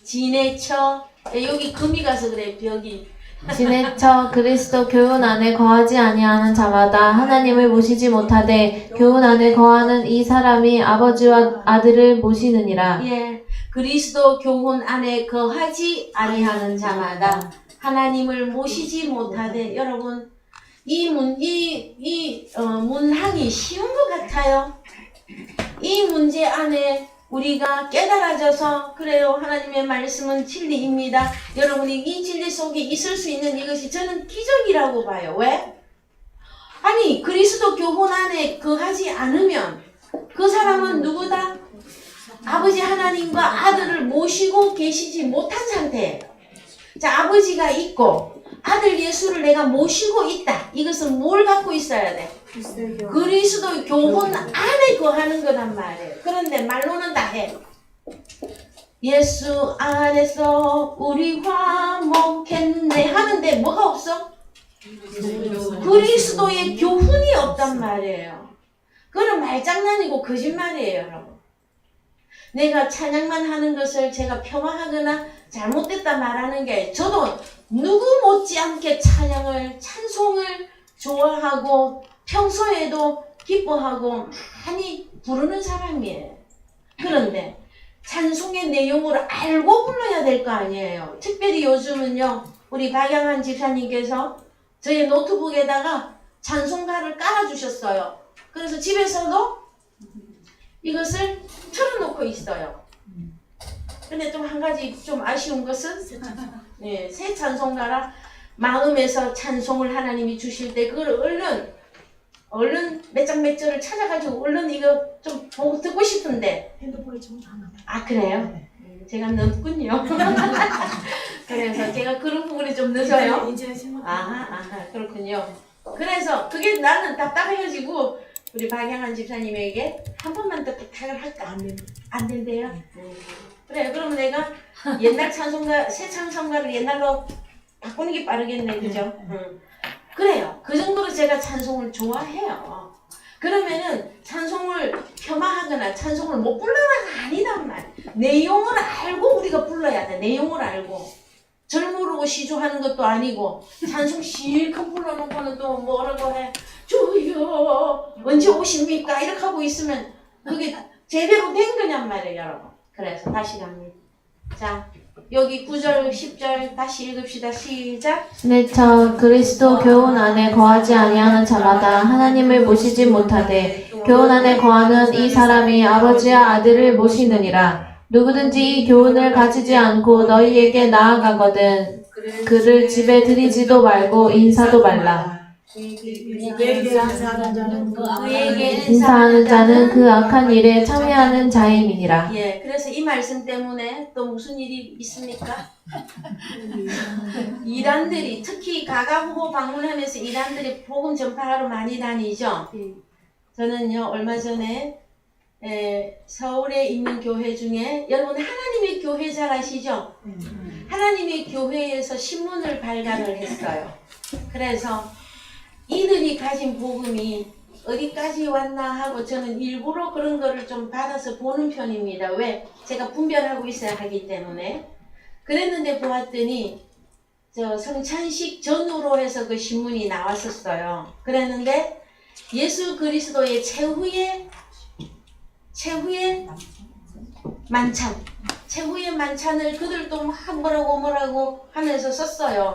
지내쳐. 여기 금이 가서 그래, 벽이. 지내쳐 그리스도 교훈 안에 거하지 아니하는 자마다 하나님을 모시지 못하되 교훈 안에 거하는 이 사람이 아버지와 아들을 모시느니라. 예, 그리스도 교훈 안에 거하지 아니하는 자마다 하나님을 모시지 못하되 여러분 이 문항이 쉬운 것 같아요. 이 문제 안에 우리가 깨달아져서 그래요. 하나님의 말씀은 진리입니다. 여러분이 이 진리 속에 있을 수 있는 이것이 저는 기적이라고 봐요. 왜? 아니 그리스도 교훈 안에 거하지 않으면 그 사람은 누구다? 아버지 하나님과 아들을 모시고 계시지 못한 상태예요. 자, 아버지가 있고 아들 예수를 내가 모시고 있다. 이것은 뭘 갖고 있어야 돼? 그리스도의 교훈 안에 거하는 거란 말이에요. 그런데 말로는 다 해. 예수 안에서 우리 화목했네 하는데 뭐가 없어? 그리스도의 교훈이 없단 말이에요. 그건 말장난이고 거짓말이에요, 여러분. 내가 찬양만 하는 것을 제가 폄하하거나 잘못됐다 말하는 게 저도 누구 못지않게 찬송을 좋아하고 평소에도 기뻐하고 많이 부르는 사람이에요. 그런데 찬송의 내용을 알고 불러야 될 거 아니에요. 특별히 요즘은요, 우리 박양한 집사님께서 저희 노트북에다가 찬송가를 깔아주셨어요. 그래서 집에서도 이것을 틀어놓고 있어요. 근데 좀 한 가지 좀 아쉬운 것은 네, 새 찬송가라 마음에서 찬송을 하나님이 주실 때 그걸 얼른 몇 장 몇 절을 찾아가지고 얼른 이거 좀 보고 듣고 싶은데 핸드폰에 정상하나. 아 그래요? 제가 늦군요. 그래서 제가 그런 부분이 좀 늦어요. 인터넷 생각. 아하 그렇군요. 그래서 그게 나는 답답해가지고 우리 박양한 집사님에게 한 번만 더 부탁을 할까? 안 된대요. 그래 그러면 내가 옛날 찬송가 새 찬송가를 옛날로 바꾸는 게 빠르겠네, 그죠? 그래요. 그 정도로 제가 찬송을 좋아해요. 그러면은 찬송을 폄하하거나 찬송을 못 불러라가 아니단 말. 내용을 알고 우리가 불러야 돼. 내용을 알고. 절 모르고 시조하는 것도 아니고 찬송 실컷 불러놓고는 또 뭐라고 해. 주여 언제 오십니까? 이렇게 하고 있으면 그게 제대로 된 거냔 말이에요, 여러분. 그래서 다시 갑니다. 자, 여기 9절, 10절 다시 읽읍시다. 시작. 지내쳐 그리스도 교훈 안에 거하지 아니하는 자마다 하나님을 모시지 못하되 교훈 안에 거하는 이 사람이 아버지와 아들을 모시느니라. 누구든지 이 교훈을 가지지 않고 너희에게 나아가거든 그를 집에 들이지도 말고 인사도 말라. 그에게 인사하는 자는 그에게 인사하는 자는 그 악한 일에 참여하는 자임이니라. 예, 그래서 이 말씀 때문에 또 무슨 일이 있습니까? 이단들이 특히 가가후보 방문하면서 이단들이 복음 전파하러 많이 다니죠. 저는요 얼마 전에 서울에 있는 교회 중에 여러분 하나님의 교회 잘 아시죠? 하나님의 교회에서 신문을 발간을 했어요. 그래서 이들이 가진 복음이 어디까지 왔나 하고 저는 일부러 그런 거를 좀 받아서 보는 편입니다. 왜? 제가 분별하고 있어야 하기 때문에. 그랬는데 보았더니 저 성찬식 전후로 해서 그 신문이 나왔었어요. 그랬는데 예수 그리스도의 최후의 만찬을 그들도 막 뭐라고 하면서 썼어요.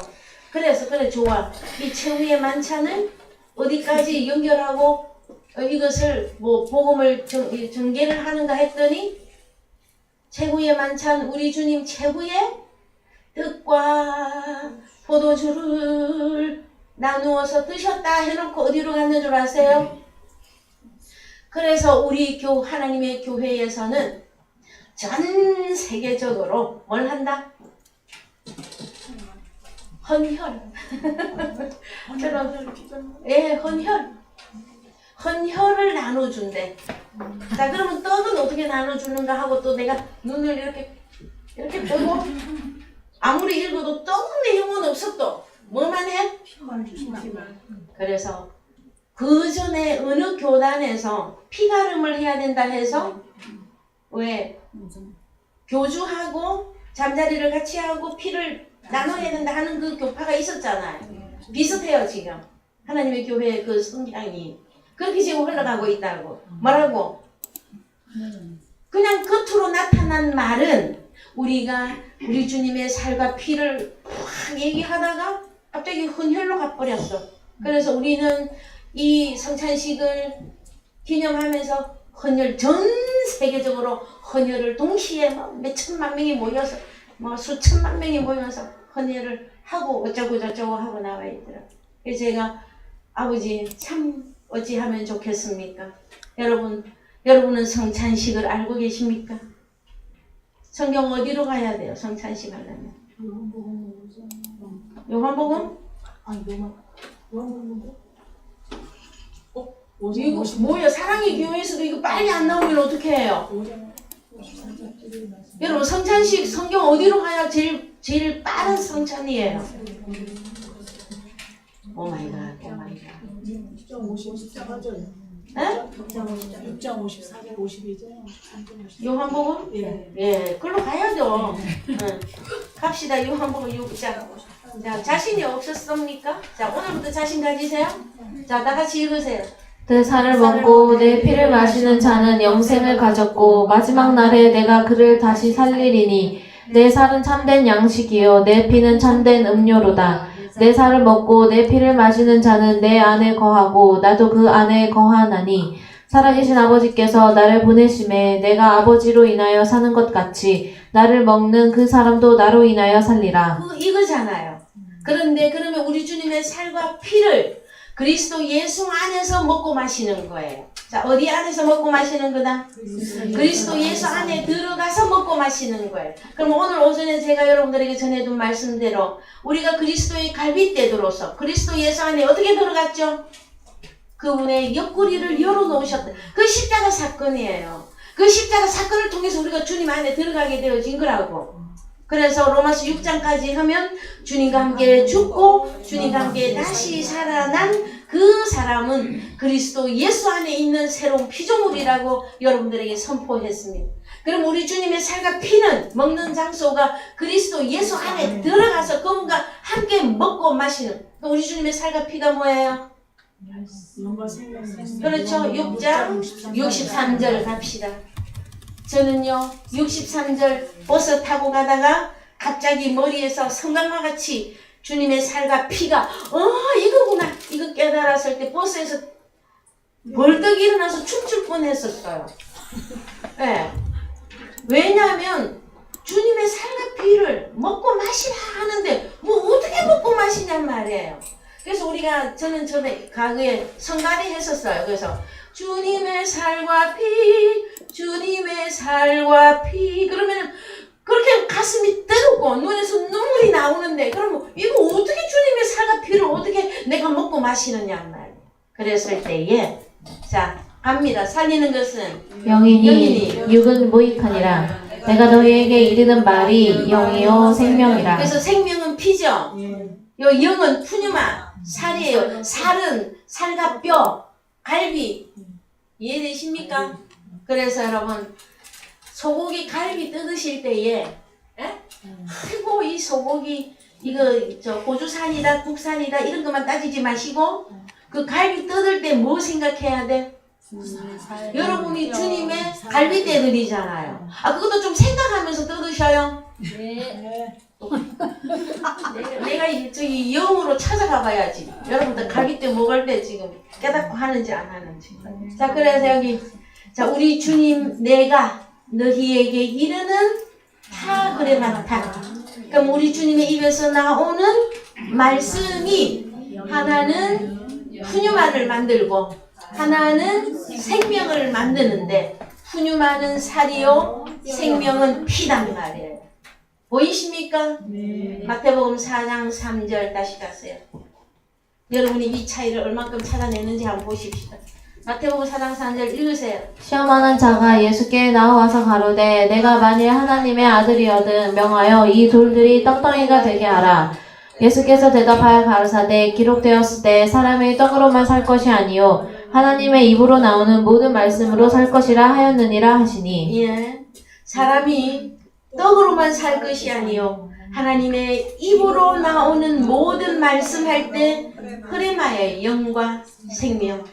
그래서 그래 좋아. 이 최후의 만찬을 어디까지 연결하고 이것을 뭐 복음을 전개를 하는가 했더니 최후의 만찬 우리 주님 최후의 뜻과 포도주를 나누어서 드셨다 해놓고 어디로 갔는 줄 아세요? 그래서 우리 하나님의 교회에서는 전 세계적으로 뭘 한다? 헌혈. 헌혈을 나눠준대. 자, 그러면 떡은 어떻게 나눠주는가 하고 또 내가 눈을 이렇게 뜨고 아무리 읽어도 떡은 내용은 없었도 뭐만 해? 그래서 그 전에 어느 교단에서 피가름을 해야 된다 해서 왜? 교주하고 잠자리를 같이 하고 피를 나눠야 된다 하는 그 교파가 있었잖아요. 비슷해요 지금. 하나님의 교회의 그 성향이 그렇게 지금 흘러가고 있다고. 뭐라고? 그냥 겉으로 나타난 말은 우리가 우리 주님의 살과 피를 확 얘기하다가 갑자기 헌혈로 가버렸어. 그래서 우리는 이 성찬식을 기념하면서 헌혈 전 세계적으로 헌혈을 동시에 몇 천만 명이 모여서 수천만 명이 모여서 헌혈을 하고 어쩌고 저쩌고 하고 나와 있더라. 그래서 제가 아버지 참 어찌하면 좋겠습니까? 여러분은 성찬식을 알고 계십니까? 성경 어디로 가야 돼요? 성찬식 하려면 요한복음? 요한복음 이거 뭐예요? 사랑의 교회에서도 이거 빨리 안 나오면 어떻게 해요? 여러분 성찬식 성경 어디로 가야 제일 빠른 성찬이에요? 오 마이 갓, 오 마이 갓. 6.54절. 에? 6.54절 52절. 요한복음? 예. 예, 그걸로 가야죠. 응. 갑시다. 요한복음 6장. 자, 자신이 없었습니까? 자, 오늘부터 자신 가지세요. 자, 다 같이 읽으세요. 내 살을 먹고 내 피를 마시는 자는 영생을 가졌고 마지막 날에 내가 그를 다시 살리리니 내 살은 참된 양식이요 내 피는 참된 음료로다. 내 살을 먹고 내 피를 마시는 자는 내 안에 거하고 나도 그 안에 거하나니 살아계신 아버지께서 나를 보내심에 내가 아버지로 인하여 사는 것 같이 나를 먹는 그 사람도 나로 인하여 살리라. 이거잖아요. 그런데 그러면 우리 주님의 살과 피를 그리스도 예수 안에서 먹고 마시는 거예요. 자, 어디 안에서 먹고 마시는 거다? 그리스도 예수 안에 들어가서 먹고 마시는 거예요. 그럼 오늘 오전에 제가 여러분들에게 전해둔 말씀대로 우리가 그리스도의 갈빗대도로서 그리스도 예수 안에 어떻게 들어갔죠? 그분의 옆구리를 열어놓으셨다. 그 십자가 사건이에요. 그 십자가 사건을 통해서 우리가 주님 안에 들어가게 되어진 거라고. 그래서 로마서 6장까지 하면 주님과 함께 죽고 주님과 함께 다시 살아난 그 사람은 그리스도 예수 안에 있는 새로운 피조물이라고 여러분들에게 선포했습니다. 그럼 우리 주님의 살과 피는 먹는 장소가 그리스도 예수 안에 들어가서 그분과 함께 먹고 마시는 우리 주님의 살과 피가 뭐예요? 그렇죠. 6장 63절 갑시다. 저는요 63절 버스 타고 가다가 갑자기 머리에서 성강과 같이 주님의 살과 피가 이거구나 이거 깨달았을 때 버스에서 벌떡 일어나서 춤출 뻔했었어요. 네. 왜냐하면 주님의 살과 피를 먹고 마시라 하는데 뭐 어떻게 먹고 마시냔 말이에요. 그래서 저는 전에 과거에 성가리 했었어요. 그래서 주님의 살과 피 주님의 살과 피 그러면은 그렇게 가슴이 뜨겁고 눈에서 눈물이 나오는데 그러면 이거 어떻게 주님의 살과 피를 어떻게 내가 먹고 마시느냐 말이에요. 그랬을 때에 자 갑니다. 살리는 것은 영이니 육은 무익하니라. 내가 너희에게 이르는 말이 영이요 생명이라. 그래서 생명은 피죠. 요 영은 푸뉴마 살이에요. 살은 살과 뼈 갈비 이해되십니까? 그래서 여러분 소고기 갈비 뜯으실 때에 아이고 이 소고기 이거 호주산이다 국산이다 이런 것만 따지지 마시고 그 갈비 뜯을 때 뭐 생각해야 돼? 여러분이 주님의 갈비떼들이잖아요. 그것도 좀 생각하면서 뜯으셔요. 내가 이 영으로 찾아가 봐야지. 여러분들 갈비떼 먹을 때 지금 깨닫고 하는지 안 하는지. 자, 그래서 여기 자 우리 주님 내가 너희에게 이르는 다 그래 많다. 그럼 우리 주님의 입에서 나오는 말씀이 하나는 푸뉴마를 만들고 하나는 생명을 만드는데 푸뉴마는 살이요 생명은 피단 말이에요. 보이십니까? 네. 마태복음 4장 3절 다시 가세요. 여러분이 이 차이를 얼마큼 찾아내는지 한번 보십시다. 마태복음 4장 3절 읽으세요. 시험하는 자가 예수께 나와서 가로되 내가 만일 하나님의 아들이거든 명하여 이 돌들이 떡덩이가 되게 하라. 예수께서 대답하여 가르사대 기록되었을 때 사람이 떡으로만 살 것이 아니요 하나님의 입으로 나오는 모든 말씀으로 살 것이라 하였느니라 하시니. 예, 사람이 떡으로만 살 것이 아니요 하나님의 입으로 나오는 모든 말씀할 때 흐레마의 영과 생명.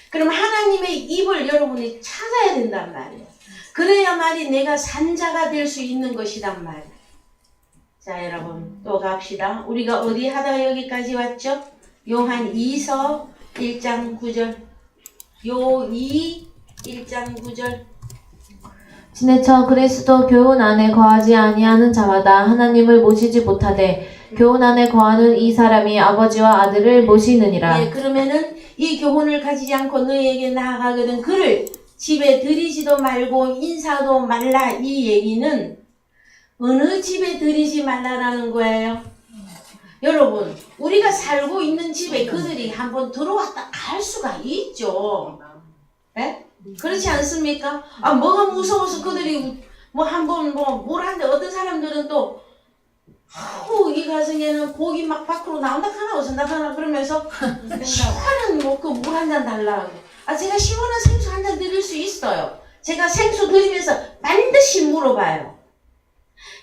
그럼 하나님의 입을 여러분이 찾아야 된단 말이에요. 그래야만이 내가 산자가 될 수 있는 것이란 말이에요. 자, 여러분 또 갑시다. 우리가 어디 하다가 여기까지 왔죠? 요한 2서 1장 9절. 요 2, 1장 9절. 지내쳐 그리스도 교훈 안에 거하지 아니하는 자마다 하나님을 모시지 못하되 교훈 안에 거하는 이 사람이 아버지와 아들을 모시느니라. 예, 그러면은 이 교훈을 가지지 않고 너희에게 나아가거든 그를 집에 들이지도 말고 인사도 말라. 이 얘기는 어느 집에 들이지 말라라는 거예요? 여러분, 우리가 살고 있는 집에 그들이 한번 들어왔다 갈 수가 있죠. 예? 그렇지 않습니까? 아, 뭐가 무서워서 그들이 뭐 한번 뭘 하는데 어떤 사람들은 또 이 가정에는 고기 막 밖으로 나온다 하나 그러면서 시원한 뭐 그 물 한 잔 달라고. 아, 제가 시원한 생수 한 잔 드릴 수 있어요. 제가 생수 드리면서 반드시 물어봐요.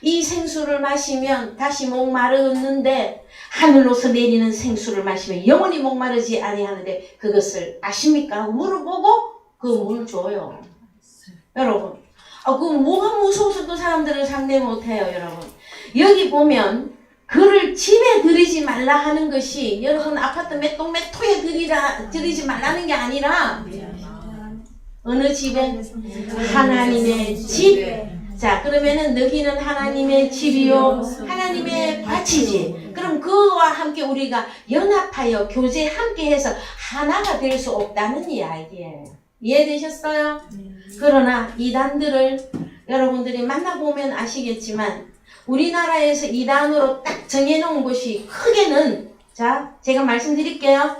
이 생수를 마시면 다시 목마르는데 하늘로서 내리는 생수를 마시면 영원히 목마르지 아니하는데 그것을 아십니까? 물어보고 그 물 줘요. 여러분, 그 뭐가 무서워서 그 사람들을 상대 못해요, 여러분. 여기 보면 그를 집에 들이지 말라 하는 것이 여러분 아파트 몇 동 몇 토에 들이지 말라는 게 아니라 어느 집에? 하나님의 집. 자, 그러면은 너희는 하나님의 집이요 하나님의 밭이지. 그럼 그와 함께 우리가 연합하여 교제 함께해서 하나가 될 수 없다는 이야기예요. 이해되셨어요? 그러나 이단들을 여러분들이 만나보면 아시겠지만 우리나라에서 이단으로 딱 정해놓은 곳이 크게는, 자, 제가 말씀드릴게요.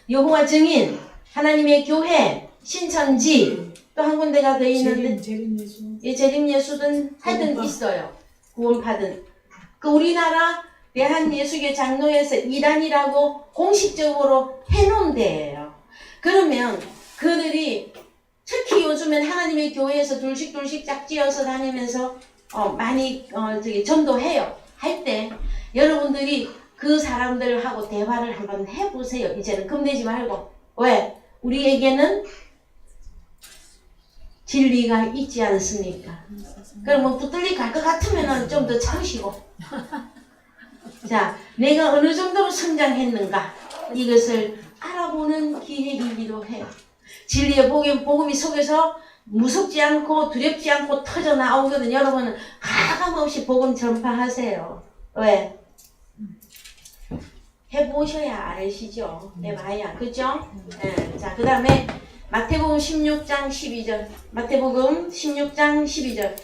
여호와 증인, 하나님의 교회, 신천지, 또 한 군데가 더 있는데 재림예수든 하여튼 있어요. 구원파든. 그 우리나라 대한예수교 장로에서 이단이라고 공식적으로 해놓은 데예요. 그러면 그들이 특히 요즘엔 하나님의 교회에서 둘씩 짝지어서 다니면서 많이 전도해요. 할 때 여러분들이 그 사람들하고 대화를 한번 해보세요. 이제는 겁내지 말고. 왜? 우리에게는 진리가 있지 않습니까? 그럼 뭐 붙들리 갈 것 같으면 좀 더 참으시고. 자, 내가 어느 정도로 성장했는가 이것을 알아보는 기회이기도 해요. 진리의 복음이 속에서 무섭지 않고 두렵지 않고 터져 나오거든. 여러분은 가감없이 복음 전파하세요. 왜? 해보셔야 알으시죠. 해봐야. 그죠? 네. 자, 그 다음에 마태복음 16장 12절. 마태복음 16장 12절.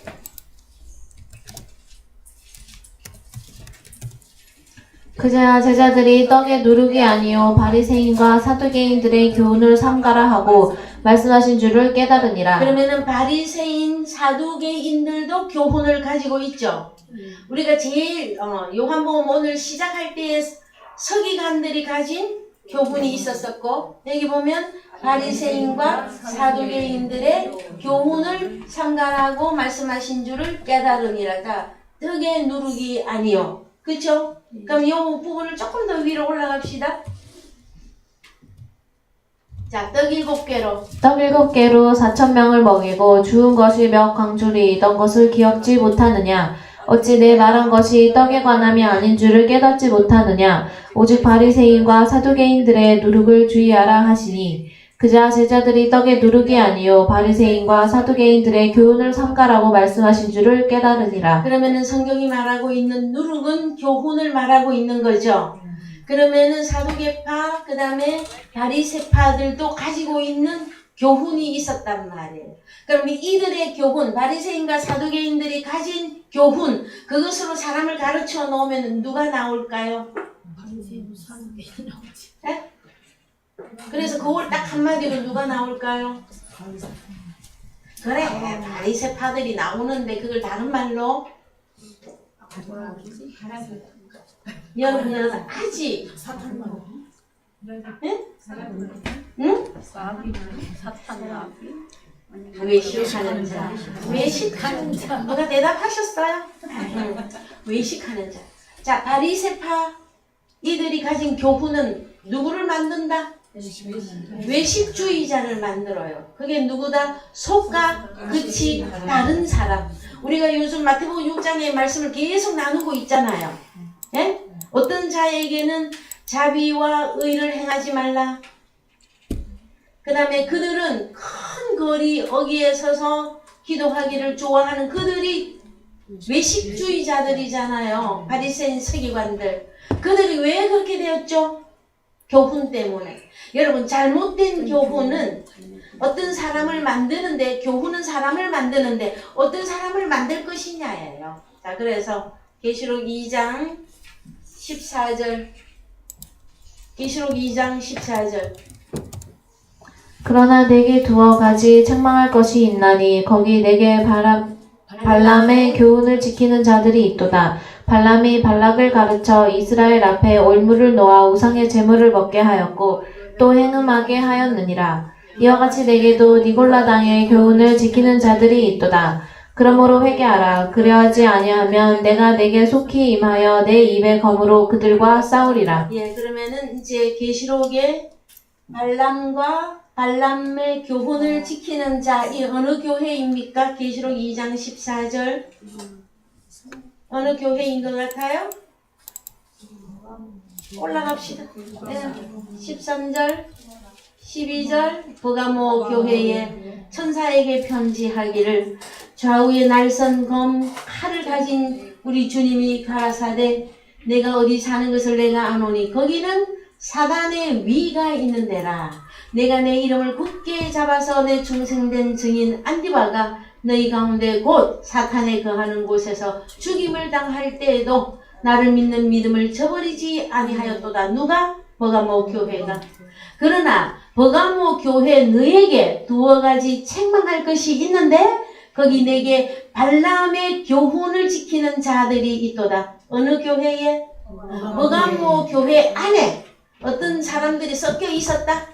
그제야 제자들이 떡에 누룩이 아니요 바리새인과 사두개인들의 교훈을 삼가라 하고 말씀하신 줄을 깨달으니라. 그러면은 바리새인 사두개인들도 교훈을 가지고 있죠. 우리가 제일 요한복음 오늘 시작할 때에 서기관들이 가진 교훈이 있었었고, 여기 보면 바리새인과 사두개인들의 교훈을 삼가라고 말씀하신 줄을 깨달으니라. 떡에 누룩이 아니요. 그쵸? 그럼 이 부분을 조금 더 위로 올라갑시다. 자, 떡 7개로. 떡 7개로 4,000명을 먹이고 주운 것이 몇 광줄이던 것을 기억지 못하느냐? 어찌 내 말한 것이 떡에 관함이 아닌 줄을 깨닫지 못하느냐? 오직 바리새인과 사두개인들의 누룩을 주의하라 하시니 그자 제자들이 떡에 누룩이 아니요 바리새인과 사두개인들의 교훈을 삼가라고 말씀하신 줄을 깨달으니라. 그러면은 성경이 말하고 있는 누룩은 교훈을 말하고 있는 거죠. 그러면은 사두개파 그 다음에 바리새파들도 가지고 있는 교훈이 있었단 말이에요. 그럼 이들의 교훈, 바리새인과 사두개인들이 가진 교훈, 그것으로 사람을 가르쳐 놓으면 누가 나올까요? 네? 그래서 그걸 딱 한마디로 누가 나올까요? 그래, 바리새파들이 나오는데 그걸 다른 말로 여러분 아직 응? 응? 사탄 나비? 외식하는 자. 외식하는 자. 누가 대답하셨어요? 외식하는 자. 자, 바리새파 이들이 가진 교훈은 누구를 만든다? 외식주의자를 만들어요. 그게 누구다? 속과 끝이 다른 사람. 우리가 요즘 마태복음 6장의 말씀을 계속 나누고 있잖아요. 예? 어떤 자에게는 자비와 의를 행하지 말라. 그 다음에 그들은 큰 거리 어귀에 서서 기도하기를 좋아하는 그들이 외식주의자들이잖아요. 바리새인 서기관들. 그들이 왜 그렇게 되었죠? 교훈 때문에. 여러분, 잘못된 교훈은 어떤 사람을 만드는데, 교훈은 사람을 만드는데 어떤 사람을 만들 것이냐예요. 자, 그래서 계시록 2장 14절. 계시록 2장 14절. 그러나 내게 두어 가지 책망할 것이 있나니 거기 내게 발람의 교훈을 지키는 자들이 있도다. 발람이 발락을 가르쳐 이스라엘 앞에 올무를 놓아 우상의 제물을 먹게 하였고 또 행음하게 하였느니라. 이와 같이 내게도 니골라당의 교훈을 지키는 자들이 있도다. 그러므로 회개하라. 그리하지 아니하면 내가 내게 속히 임하여 내 입의 검으로 그들과 싸우리라. 예, 그러면은 이제 계시록에 발람과 발람의 교훈을 지키는 자, 이 어느 교회입니까? 계시록 2장 14절. 어느 교회인 것 같아요? 올라갑시다. 네. 13절, 12절. 버가모 교회에 천사에게 편지하기를 좌우에 날선 검 칼을 가진 우리 주님이 가라사대 내가 어디 사는 것을 내가 아노니 거기는 사단의 위가 있는 데라. 내가 내 이름을 굳게 잡아서 내 중생된 증인 안디바가 너희 가운데 곧 사탄에 거하는 곳에서 죽임을 당할 때에도 나를 믿는 믿음을 저버리지 아니하였도다. 누가? 버가모 교회가. 그러나 버가모 교회 너에게 두어 가지 책망할 것이 있는데 거기 내게 발람의 교훈을 지키는 자들이 있도다. 어느 교회에? 버가모 교회 안에 어떤 사람들이 섞여 있었다?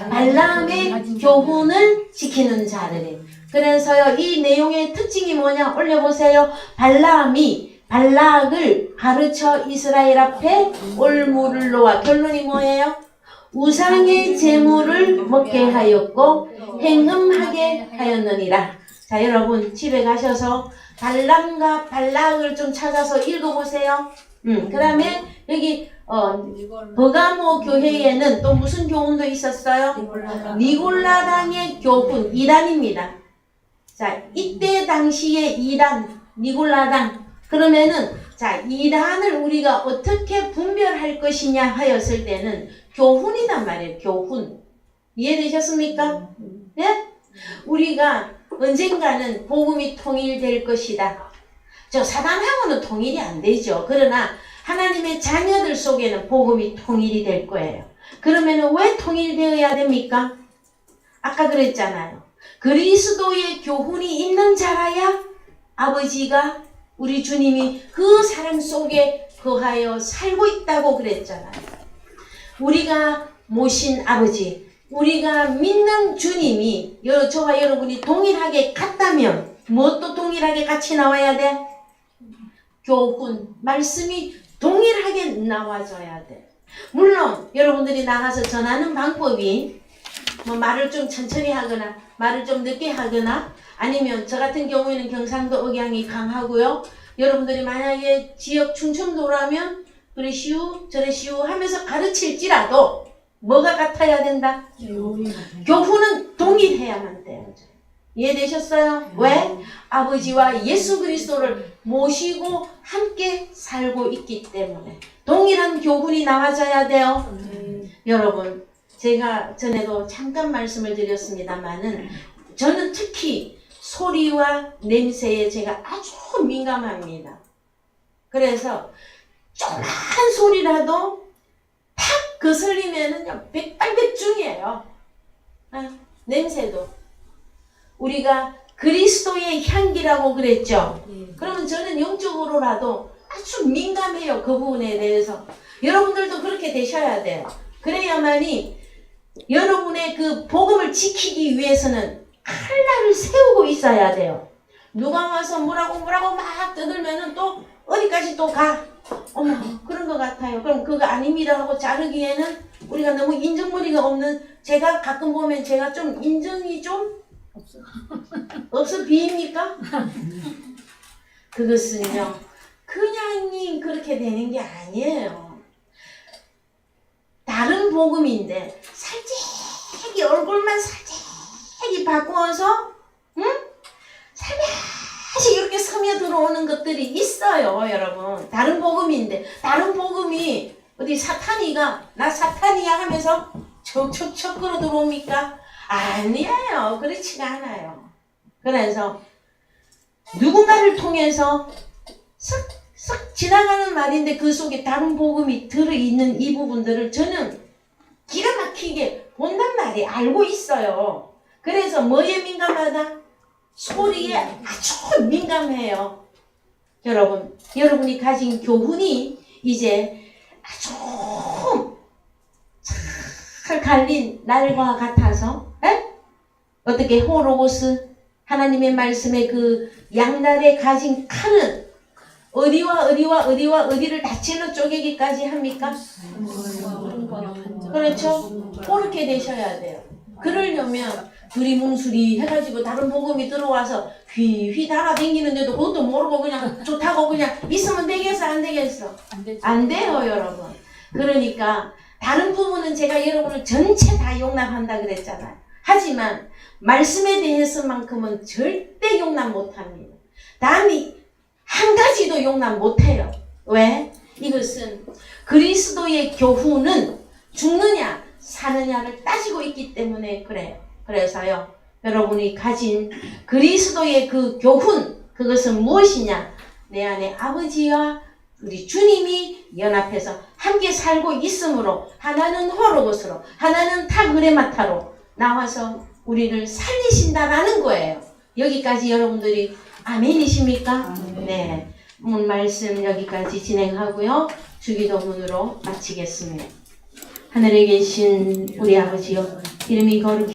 발람의 교훈을 지키는 자들이. 그래서요, 이 내용의 특징이 뭐냐? 올려보세요. 발람이 발락을 가르쳐 이스라엘 앞에 올무를 놓아. 결론이 뭐예요? 우상의 제물을 먹게 하였고 행음하게 하였느니라. 자, 여러분 집에 가셔서 발람과 발락을 좀 찾아서 읽어보세요. 그 다음에 여기 버가모 교회에는 또 무슨 교훈도 있었어요? 니골라당의 교훈, 이단입니다. 자, 이때 당시에 이단, 니골라당. 그러면은 자, 이단을 우리가 어떻게 분별할 것이냐 하였을 때는 교훈이단 말이에요. 교훈. 이해되셨습니까? 네? 우리가 언젠가는 복음이 통일될 것이다. 저 사단하고는 통일이 안 되죠. 그러나 하나님의 자녀들 속에는 복음이 통일이 될 거예요. 그러면 왜 통일되어야 됩니까? 아까 그랬잖아요. 그리스도의 교훈이 있는 자라야 아버지가 우리 주님이 그 사랑 속에 거하여 살고 있다고 그랬잖아요. 우리가 모신 아버지, 우리가 믿는 주님이 저와 여러분이 동일하게 같다면 무엇도 동일하게 같이 나와야 돼? 교훈, 말씀이 동일하게 나와줘야 돼. 물론 여러분들이 나가서 전하는 방법이 뭐 말을 좀 천천히 하거나 말을 좀 늦게 하거나 아니면 저 같은 경우에는 경상도 억양이 강하고요. 여러분들이 만약에 지역 충청도라면 그래 시우 저래 시우 하면서 가르칠지라도 뭐가 같아야 된다? 교훈은 동일해야만 돼요. 이해되셨어요? 왜? 아버지와 예수 그리스도를 모시고 함께 살고 있기 때문에 동일한 교훈이 나와줘야 돼요. 여러분, 제가 전에도 잠깐 말씀을 드렸습니다만은 저는 특히 소리와 냄새에 제가 아주 민감합니다. 그래서 조그만 소리라도 탁 거슬리면은 백발백중이에요. 냄새도. 우리가 그리스도의 향기라고 그랬죠. 그러면 저는 영적으로라도 아주 민감해요. 그 부분에 대해서. 여러분들도 그렇게 되셔야 돼요. 그래야만이 여러분의 그 복음을 지키기 위해서는 칼날을 세우고 있어야 돼요. 누가 와서 뭐라고 막 떠들면은 또 어디까지 또 가. 어머, 그런 것 같아요. 그럼 그거 아닙니다 하고 자르기에는 우리가 너무 인정머리가 없는, 제가 가끔 보면 제가 좀 인정이 좀 없어 비입니까? 그것은요, 그냥 그렇게 되는 게 아니에요. 다른 복음인데 살짝이 얼굴만 살짝이 바꾸어서 살며시 이렇게 스며들어오는 것들이 있어요, 여러분. 다른 복음인데, 다른 복음이 어디 사탄이가 나 사탄이야 하면서 척척척 끌어 들어옵니까? 아니에요. 그렇지가 않아요. 그래서 누군가를 통해서 쓱쓱 지나가는 말인데 그 속에 다른 복음이 들어있는 이 부분들을 저는 기가 막히게 본단 말이 알고 있어요. 그래서 뭐에 민감하다? 소리에 아주 민감해요. 여러분이 가진 교훈이 이제 아주 잘 갈린 날과 같아서, 어떻게 호로고스 하나님의 말씀의 그 양날에 가진 칼은 어디를 다치는 쪼개기까지 합니까? 그렇죠? 그렇게 되셔야 돼요. 그러려면 두리뭉술이 해가지고 다른 복음이 들어와서 휘휘 달아댕기는데도 그것도 모르고 그냥 좋다고 그냥 있으면 되겠어, 안 되겠어? 안 돼요, 여러분. 그러니까 다른 부분은 제가 여러분을 전체 다 용납한다 그랬잖아요. 하지만 말씀에 대해서만큼은 절대 용납 못합니다. 단 한 가지도 용납 못해요. 왜? 이것은 그리스도의 교훈은 죽느냐 사느냐를 따지고 있기 때문에 그래요. 그래서요, 여러분이 가진 그리스도의 그 교훈, 그것은 무엇이냐? 내 안에 아버지와 우리 주님이 연합해서 함께 살고 있으므로, 하나는 호로고스로, 하나는 타그레마타로 나와서 우리를 살리신다라는 거예요. 여기까지 여러분들이 아멘이십니까? 네. 오늘 말씀 여기까지 진행하고요. 주기도문으로 마치겠습니다. 하늘에 계신 우리 아버지여, 이름이 거룩히